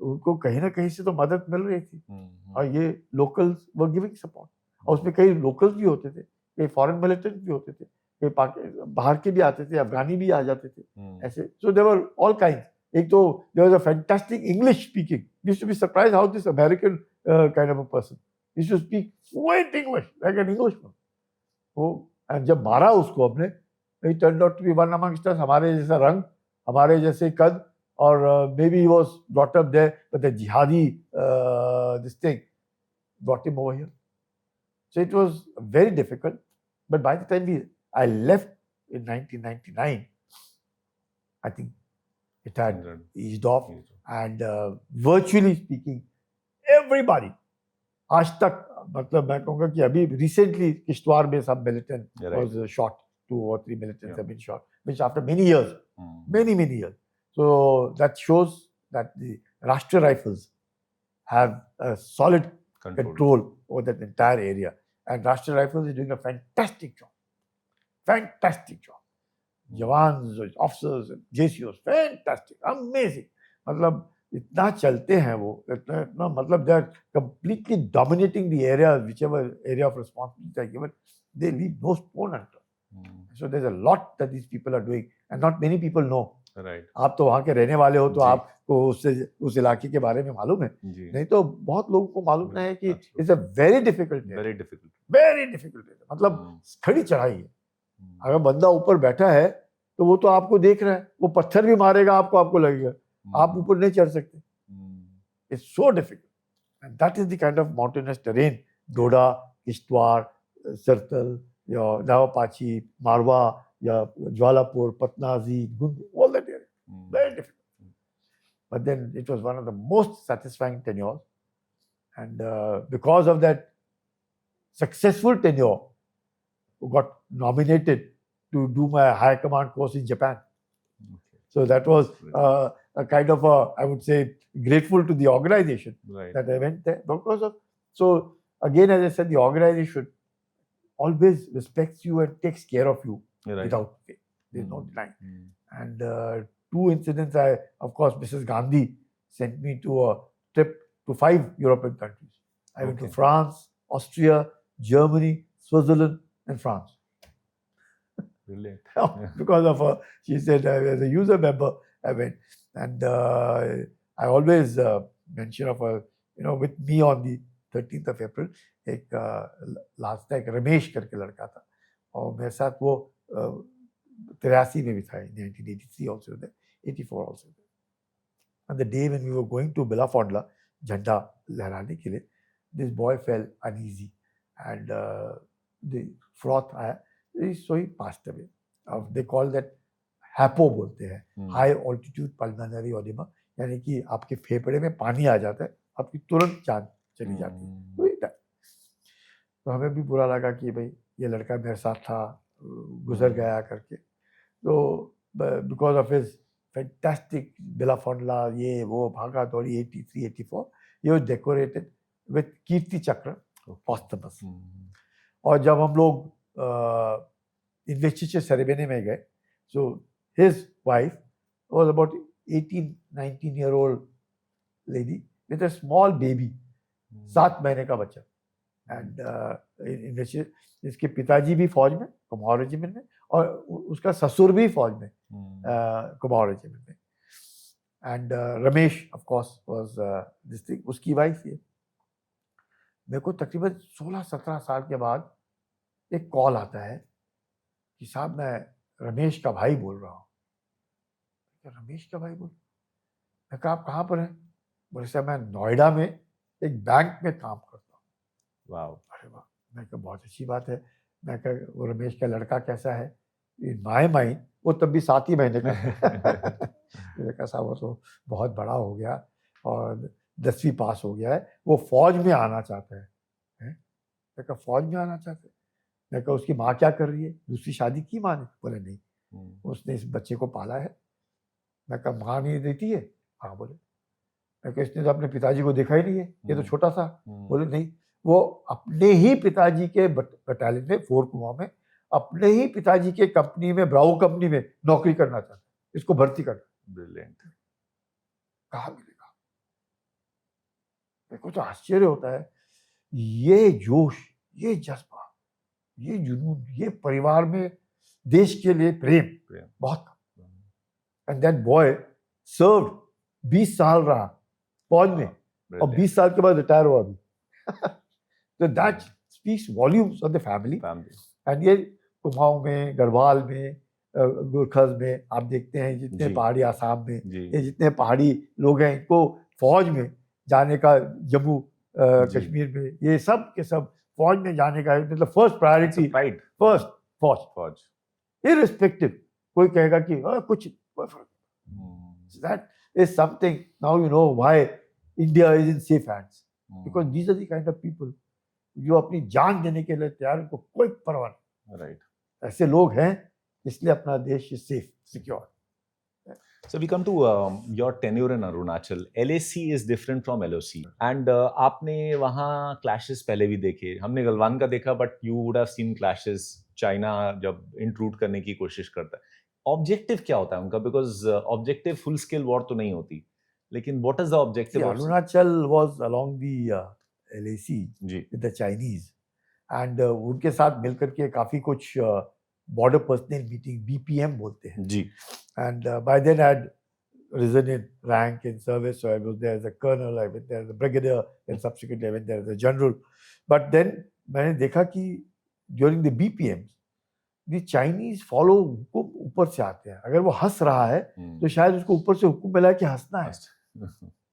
उनको कहीं ना कहीं से तो मदद मिल रही थी, और हम्म, ये लोकल्स वर गिविंग सपोर्ट। और उसमें कई लोकल्स भी होते थे, कई फॉरेन मिलिटेंट्स भी होते थे, कई बाहर के भी आते थे, अफगानी भी आ जाते थे ऐसे। So there were all kind. एक तो there was a fantastic English speaking, used to be surprise how this American kind of a person used to speak fluent English like an Englishman. वो and जब मारा उसको अपने, he turned out to be one amongst us, हमारे जैसा रंग, हमारे जैसे कद, और maybe he was brought up there, but the jihadi this thing brought him over here. So it was very difficult. But by the time I left in 1999, I think it had eased off, and virtually speaking, everybody, आज तक, मतलब मैं कहूँगा कि अभी recently Kishtwar में some militant was shot, 2 or 3 militants have been shot, which after many years, many years. So that shows that the Rashtriya Rifles have a solid control over that entire area, and Rashtriya Rifles is doing a fantastic job. Jawans, officers, JCOs, fantastic, amazing. मतलब इतना चलते हैं वो, इतना मतलब they are completely dominating the area, whichever area of responsibility they are given, they leave no stone unturned. So there's a lot that these people are doing, and not many people know. Right. आप तो वहाँ के रहने वाले हो, तो आपको उस इलाके के बारे में मालूम है, नहीं तो बहुत लोगों को मालूम नहीं है कि इट्स अ वेरी डिफिकल्ट, मतलब खड़ी चढ़ाई है। अगर बंदा ऊपर बैठा है तो वो तो आपको देख रहा है, वो पत्थर भी मारेगा आपको लगेगा आप ऊपर नहीं चढ़ सकते। It's so difficult, and that is the kind of mountainous terrain, Doda, Kishtwar, Sartal, या नवापाची, मारवा, या ज्वालापुर, पटनाजी, गुंद, all that area, very difficult. But then it was one of the most satisfying tenures, and because of that successful tenure, got nominated to do my high command course in Japan. So that was a kind of I would say, grateful to the organization that I went there because of. So again, as I said, the organization always respects you and takes care of you without pay. There's no denying. And 2 incidents, of course, Mrs. Gandhi sent me to a trip to 5 European countries. I went to France, Austria, Germany, Switzerland, and France. Brilliant. Because of her, she said, as a user member, I went. And I always mention of her, with me on the 13th of April, एक last एक रमेश करके लड़का था, और मेरे साथ वो 83 में भी था, 1983 also there, 84 also there. And the day when we were going to Bellafondla, झंडा लहराने के लिए, this boy fell uneasy, and the froth आया, so he passed away. They call that HAPO बोलते हैं, High Altitude Pulmonary Edema, यानी कि आपके फेफड़े में पानी आ जाता है, आपकी तुरंत जान चली जाती है। तो हमें भी बुरा लगा कि भाई ये लड़का मेरे साथ था, गुजर गया करके। तो बिकॉज ऑफ हिज फैंटास्टिक बेलाफोंडला, ये वो भागा दौड़ी 83, 84, ये वाज डेकोरेटेड विद कीर्ति चक्र पोस्टमस। और जब हम लोग इन्वेस्टिचर सेरेमनी में गए, so his wife was about 18-19 year old lady with a small baby, 7 महीने का बच्चा। एंड इसके पिताजी भी फौज में, कुमाऊं रेजिमेंट में, और उसका ससुर भी फौज में, कुमाऊं रेजिमेंट में। And Ramesh of course was this thing, उसकी वाइफ ये। मेरे को तकरीबन 16-17 साल के बाद एक कॉल आता है कि साहब मैं रमेश का भाई बोल रहा हूँ। रमेश का भाई बोल, मैं कहा आप कहाँ पर हैं? बोले साहब मैं नोएडा में एक बैंक में काम करता हूँ। वाह, अरे वाह। मैं कहा बहुत अच्छी बात है। मैं कहा वो रमेश का लड़का कैसा है? इन माय माइंड वो तब भी 7 ही महीने का मैंने कहा साहब वो तो बहुत बड़ा हो गया और 10वीं पास हो गया है, वो फौज में आना चाहता है। मैं कहा फौज में आना चाहता है? मैं कहा उसकी माँ क्या कर रही है? दूसरी शादी की माँ ने? बोले नहीं, उसने इस बच्चे को पाला है। मैं कहा माँ नहीं देती है? हाँ बोले। मैं कहा इसने तो अपने पिताजी को देखा ही नहीं है, ये तो छोटा सा। बोले नहीं, वो अपने ही पिताजी के बटालियन में, 4 कुमाऊं में, अपने ही पिताजी के कंपनी में, ब्राउ कंपनी में नौकरी करना चाहता है, इसको भर्ती करना। ब्रिलियंट। कहाँ मिलेगा? मेरे को तो आश्चर्य होता है, ये जोश, ये जज्बा, ये जुनून, ये परिवार में देश के लिए प्रेम बहुत कम। एंड दैट बॉय सर्व 20 साल रहा फौज में और 20 साल के बाद रिटायर हुआ अभी। तो that speaks volumes of the family. And ये कुमाऊं में, गढ़वाल में, गुरखज में आप देखते हैं जितने पहाड़ी, आसाम में ये जितने पहाड़ी लोग हैं, इनको फौज में जाने का, जम्मू कश्मीर में ये सब के सब फौज में जाने का मतलब फर्स्ट प्रायोरिटी, फर्स्ट फौज, इररिस्पेक्टिव। कोई कहेगा कि कुछ, that is something. Now you know why India is in safe hands, because these are the kind of people जो अपनी जान देने के लिए तैयार, उनको कोई परवाह नहीं। राइट, ऐसे लोग हैं, इसलिए अपना देश is safe, secure. So we come to your tenure in Arunachal. LAC is different from LOC, and आपने वहाँ clashes पहले भी देखे, हमने गलवान का देखा, but you would have seen clashes China जब इंट्रूड करने की कोशिश करता है। ऑब्जेक्टिव क्या होता है उनका? Because objective full scale war तो नहीं होती, लेकिन what is the objective? Arunachal was along the LAC with the Chinese, and उनके साथ मिलकर के काफी कुछ बॉर्डर पर्सनल मीटिंग, BPM बोलते हैं जी, and by then I had risen in rank in service, so I was there as a colonel, I went there as a brigadier, and subsequently I went there as a general. But then मैंने देखा कि during the BPMs the Chinese follow हुकुम ऊपर से आते हैं। अगर वो हंस रहा है तो शायद उसको ऊपर से हुकुम मिला है कि हंसना है।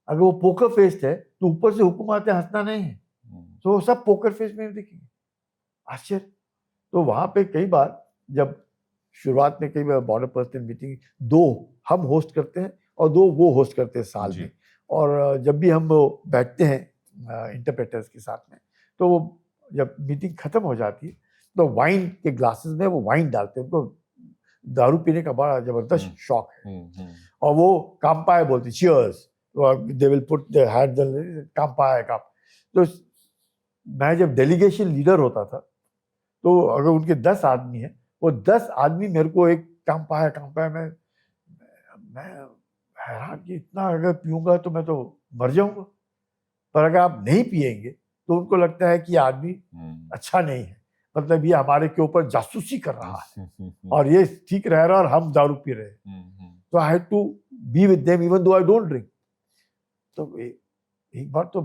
अगर वो पोकर फेस्ड है तो ऊपर से हुकुम आते हैं, हंसना नहीं है। तो सब पोकर फेस में देखेंगे, आश्चर्य। तो वहां पे कई बार जब शुरुआत में कई बार बॉर्डर पर्सनल मीटिंग 2 हम होस्ट करते हैं और 2 वो होस्ट करते हैं साल में, और जब भी हम बैठते हैं इंटरप्रेटर्स के साथ में, तो जब मीटिंग खत्म हो जाती है तो वाइन के ग्लासेस में वो वाइन डालते हैं। उनको दारू पीने का बड़ा जबरदस्त शौक है, और वो काम्पाय बोलते, cheers, they will put the head the काम्पाय कप। तो मैं जब डेलीगेशन लीडर होता था, तो अगर उनके 10 आदमी हैं, वो 10 आदमी मेरे को एक काम्पाय मैं हैरान कि इतना अगर पीऊंगा तो मैं तो मर जाऊंगा। पर अगर आप नहीं पिएंगे तो उनको लगता है कि ये आदमी अच्छा नहीं है, मतलब ये हमारे के ऊपर जासूसी कर रहा है और ये ठीक रह रहा है और हम दारू पी रहे हैं। तो I had to be with them even though I don't drink. तो एक बार तो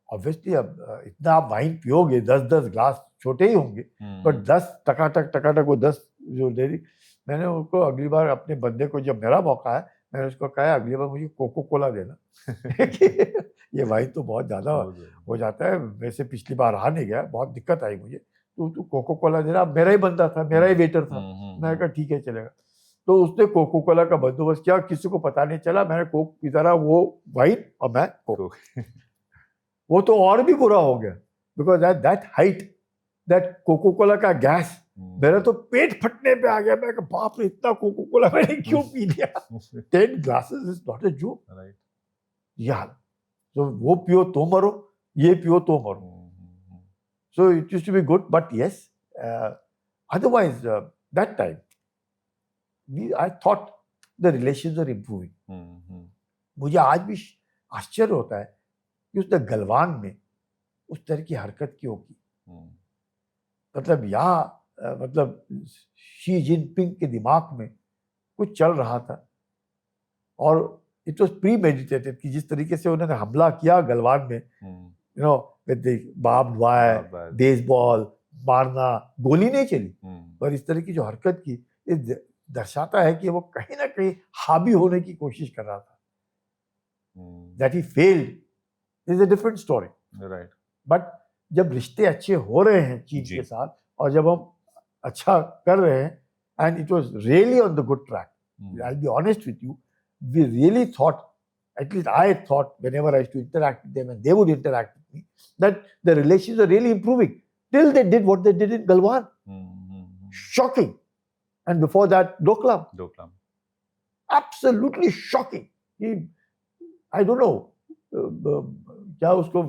ऑब्वियसली अब इतना आप वाइन पियोगे, 10-10 ग्लास, छोटे ही होंगे पर 10 टकाटक वो 10 जो दे दी। मैंने उनको अगली बार अपने बंदे को, जब मेरा मौका है, मैंने उसको कहा अगली बार मुझे कोको कोला देना। ये वाइन तो बहुत ज़्यादा हो जाता है, वैसे पिछली बार रहा नहीं गया, बहुत दिक्कत आई मुझे, तो तू कोको कोला देना। अब मेरा ही बंदा था, मेरा ही वेटर था, मैंने कहा ठीक है चलेगा। तो उसने कोको कोला का बंदोबस्त किया, किसी को पता नहीं चला। मैंने कोक पीता रहा, वो वाइन और मैं कोक। वो तो और भी बुरा हो गया, because at that height that coca cola का गैस मेरा तो पेट फटने पे आ गया। मैं कहा बाप रे, इतना कोको कोला मैंने क्यों पी लिया। 10 glasses is not a joke, right? यार तो वो पियो तो मरो, ये पियो तो मरो। So it used to be good, but yes, otherwise that time I thought the relations are improving. मुझे आज भी आश्चर्य होता है कि उसने गलवान में उस तरह की हरकत क्यों की। मतलब यहाँ मतलब शी जिनपिंग के दिमाग में कुछ चल रहा था, और इट वाज प्री मेडिटेटेड कि जिस तरीके से उन्होंने हमला किया गलवान में, you know with the barbed wire, baseball मारना, गोली नहीं चली, पर इस तरह की जो हरकत की, ये दर्शाता है कि वो कहीं ना कहीं हावी होने की कोशिश कर रहा था। That he failed is a different story, right? But जब रिश्ते अच्छे हो रहे हैं चीन के साथ, और जब हम अच्छा कर रहे हैं, and it was really on the good track, I will be honest with you, we really thought, at least I thought, whenever I used to interact with them and they would interact with me, that the relations are really improving till they did what they did in Galwan. Shocking. And before that, Doklam. Absolutely shocking. I don't know, क्या उसको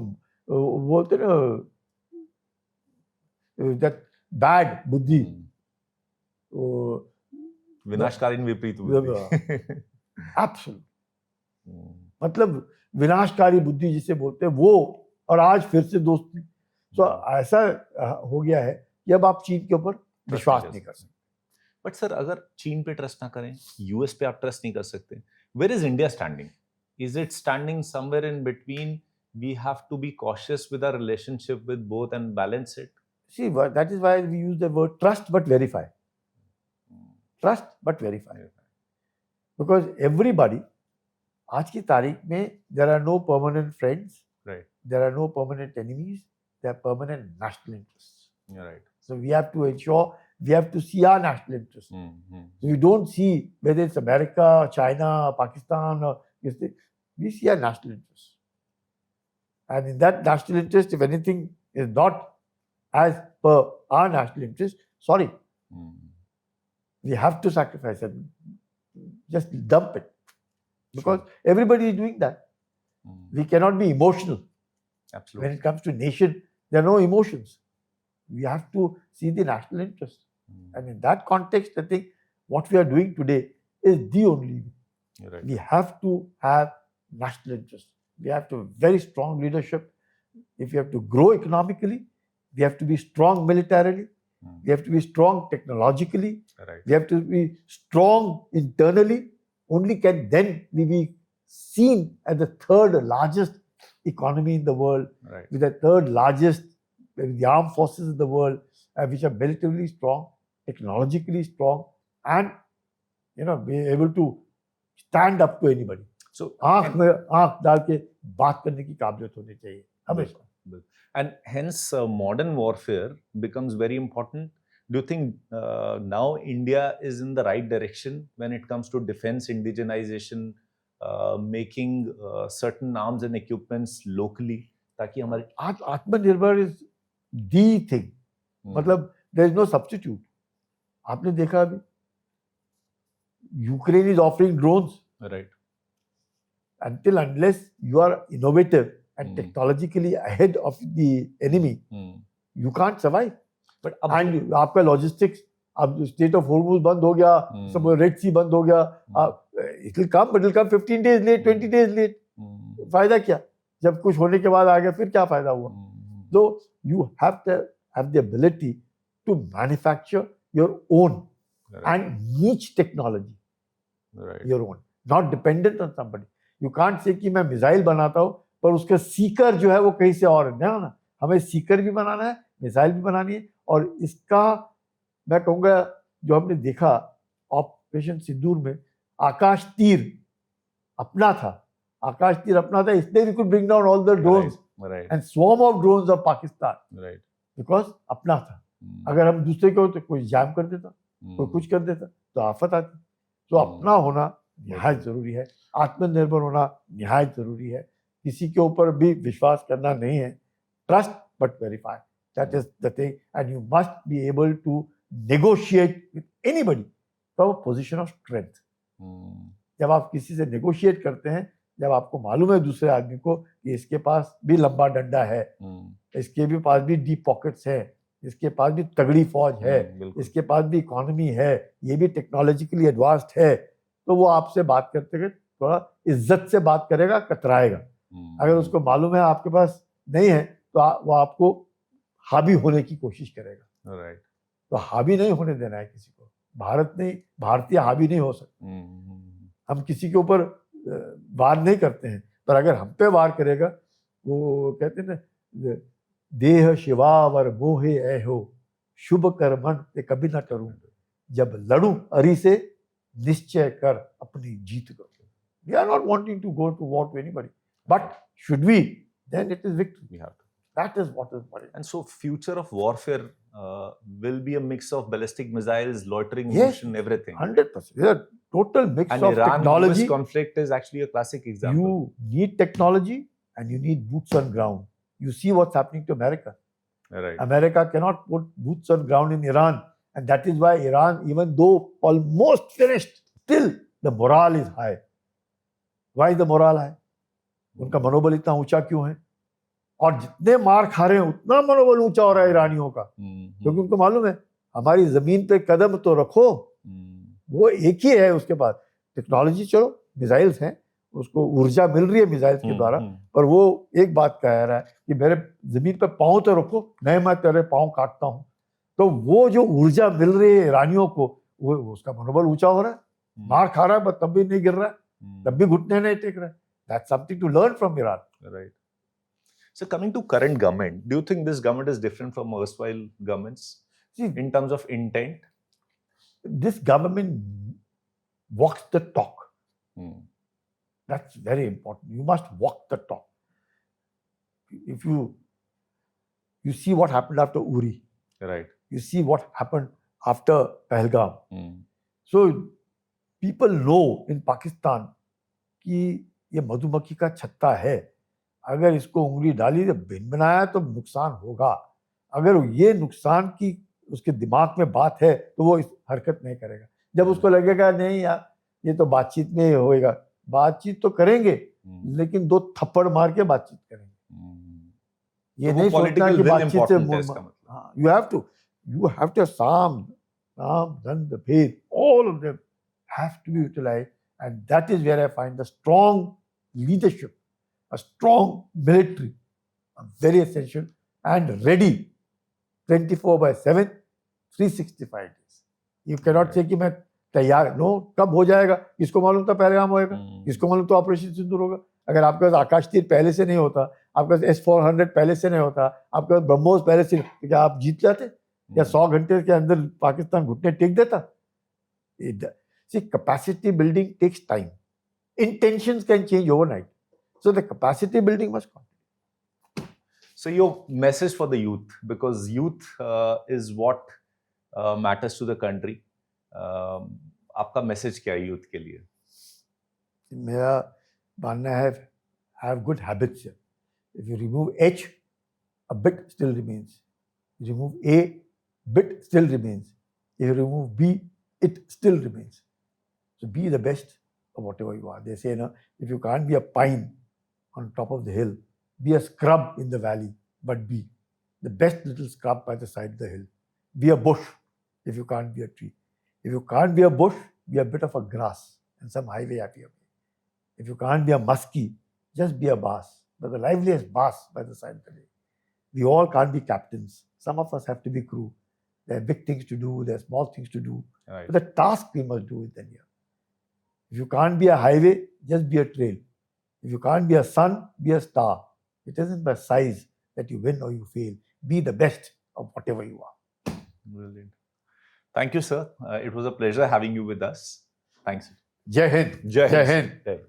बोलते ना, that bad बुद्धि, विनाशकालीन विपरीत बुद्धि। Absolutely. मतलब विनाशकारी बुद्धि जिसे बोलते हैं, वो और आज फिर से दोस्ती। तो ऐसा हो गया है कि अब आप चीन के ऊपर विश्वास नहीं कर सकते। बट सर, अगर चीन पे ट्रस्ट ना करें, यूएस पे आप ट्रस्ट नहीं कर सकते, where is India standing? Is it standing somewhere in between? We have to be cautious with our relationship with both and balance it? See, that is why we use the word trust but verify. Trust but verify. Because everybody, आज की तारीख में there are no permanent friends, Right. there are no permanent enemies, there are permanent national interests. You're right. So we have to ensure, we have to see our national interests. So we don't see whether it's America, China, Pakistan, or this thing. We see our national interests. And in that national interest, if anything is not as per our national interest, sorry, we have to sacrifice it. Just dump it. Because everybody is doing that. We cannot be emotional. Absolutely. When it comes to nation, there are no emotions. We have to see the national interest. And in that context, I think what we are doing today is the only way. Right. We have to have national interest. We have to have very strong leadership. If we have to grow economically, we have to be strong militarily. We have to be strong technologically. Right. We have to be strong internally. Only can then we be seen as the third largest economy in the world, Right. with the third largest, with the armed forces in the world, which are militarily strong, technologically strong, and be able to stand up to anybody. So आंख में आंख डाल के बात करने की काबिलियत होनी चाहिए हमेशा. And hence modern warfare becomes very important. Do you think now India is in the right direction when it comes to defense indigenization, making certain arms and equipments locally, ताकि हमारे आत्मनिर्भर is the thing. मतलब there is no substitute. आपने देखा अभी Ukraine is offering drones. Right. Until unless you are innovative and technologically ahead of the enemy, you can't survive. But and आपका logistics, अब state of Hormuz बंद हो गया, सब Red Sea बंद हो गया, it will come, but it will come 15 days late, 20 days late. फायदा क्या? जब कुछ होने के बाद आ गया, फिर क्या फायदा हुआ? So you have to have the ability to manufacture your own and niche technology, your own, not dependent on somebody. You can't say कि मैं मिसाइल बनाता हूँ पर उसका सीकर जो है वो कहीं से और है ना. हमें सीकर भी बनाना है, मिसाइल भी बनानी है. और इसका मैं कहूँगा जो हमने देखा ऑपरेशन सिंदूर में, आकाश तीर अपना था. आकाश तीर अपना था, इसलिए we could bring down all the drones and swarm of drones of Pakistan, because अपना था. अगर हम दूसरे के होते, कोई जाम कर देता, कोई कुछ कर देता, तो आफत आती. तो अपना होना निहायत जरूरी है. आत्मनिर्भर होना निहायत जरूरी है. किसी के ऊपर भी विश्वास करना नहीं है. Trust but verify, that is the thing. And you must be able to negotiate with anybody from a position of strength. जब आप किसी से नेगोशिएट करते हैं, जब आपको मालूम है दूसरे आदमी को कि इसके पास भी लंबा डंडा है, इसके भी पास भी डीप पॉकेट्स है, इसके पास भी तगड़ी फौज है, इसके पास भी इकोनॉमी है, ये भी टेक्नोलॉजिकली एडवांस्ड है, तो वो आपसे बात करते हुए थोड़ा इज्जत से बात करेगा, कतराएगा. अगर उसको मालूम है आपके पास नहीं है, तो वो आपको हावी होने की कोशिश करेगा. राइट. तो हावी नहीं होने देना है किसी को. भारत नहीं, भारतीय हावी नहीं हो सकते. हम किसी के ऊपर वार नहीं करते हैं, पर अगर हम पे वार करेगा, वो कहते हैं ना, देह शिवावर मोहे ऐहो शुभ कर्मन ते कभी ना करूं, जब लड़ूं अरी से निश्चय कर अपनी जीत करो. We are not wanting to go to war to anybody, but should we, then it is victory. We have to. That is what is important. And so future of warfare will be a mix of ballistic missiles, loitering Yes, munition, everything. 100%. There are total mix And of Iran-US technology. conflict is actually a classic example. You need technology and you need boots on ground. You see what's happening to America. Right. America cannot put boots on ground in Iran, and that is why Iran, even though almost finished, still the morale is high. Why is the morale high? उनका मनोबल इतना ऊंचा क्यों है? और जितने मार खा रहे हैं उतना मनोबल ऊंचा हो रहा है ईरानियों का, क्योंकि उनको मालूम है हमारी जमीन पे कदम तो रखो. वो एक ही है उसके पास टेक्नोलॉजी, चलो मिसाइल्स हैं, उसको ऊर्जा मिल रही है मिसाइल्स के द्वारा, पर वो एक बात कह रहा है कि मेरे जमीन पे पाँव तो रखो, नहीं मैं तेरे पाँव काटता हूँ। तो वो जो ऊर्जा मिल रही है ईरानियों को, वो उसका मनोबल ऊंचा हो रहा है, मार खा रहा है पर तब भी नहीं गिर रहा है, तब भी घुटने नहीं टेक रहा है. That's something to learn from Iran. Right. So coming to current government, do you think this government is different from erstwhile governments See, in terms of intent? this government walks the talk. Hmm. That's very important. You must walk the talk. If you see what happened after Uri, Right. you see what happened after Pahalgam. Hmm. So people know in Pakistan कि ये मधुमक्खी का छत्ता है, अगर इसको उंगली डाली तो बिन बनाया तो नुकसान होगा. अगर ये नुकसान की उसके दिमाग में बात है तो वो इस हरकत नहीं करेगा. जब उसको लगेगा नहीं यार ये तो बातचीत में होएगा, बातचीत तो करेंगे लेकिन दो थप्पड़ मार के बातचीत करेंगे. ये नहीं सोचना कि बातचीत से you have to Sam, Dand, Bhed, all of them have to be utilized, and that is where I find the strong leadership, a strong military, very essential and ready 24/7, 365 days. You cannot say कि मैं तैयार, no, कब हो जाएगा किसको मालूम था पहलगाम होएगा, किसको मालूम तो ऑपरेशन सिंदूर होगा. अगर आपके पास आकाश तीर पहले से नहीं होता, आपके पास S-400 पहले से नहीं होता, आपके पास ब्रह्मोस पहले से, तो क्या आप जीत जाते या 100 घंटे के अंदर पाकिस्तान घुटने टेक देता? See, capacity building takes time. Intentions can change overnight. So the capacity building must continue. So your message for the youth, because youth is what matters to the country. आपका मैसेज क्या है youth के लिए? मेरा मानना है have good habits. If you remove H, a bit still remains. You remove A, bit still remains. If you remove B, it still remains. So be the best of whatever you are. They say, if you can't be a pine on top of the hill, be a scrub in the valley, but be the best little scrub by the side of the hill. Be a bush if you can't be a tree. If you can't be a bush, be a bit of a grass and some highway happy. If you can't be a muskie, just be a bass, but the liveliest bass by the side of the way. We all can't be captains. Some of us have to be crew. There are big things to do, there are small things to do. Right. But the task we must do it then here. If you can't be a highway, just be a trail. If you can't be a sun, be a star. It isn't by size that you win or you fail. Be the best of whatever you are. Brilliant. Thank you, sir. It was a pleasure having you with us. Thanks. Jai Hind. Jai Hind. Jai Hind. Jai Hind.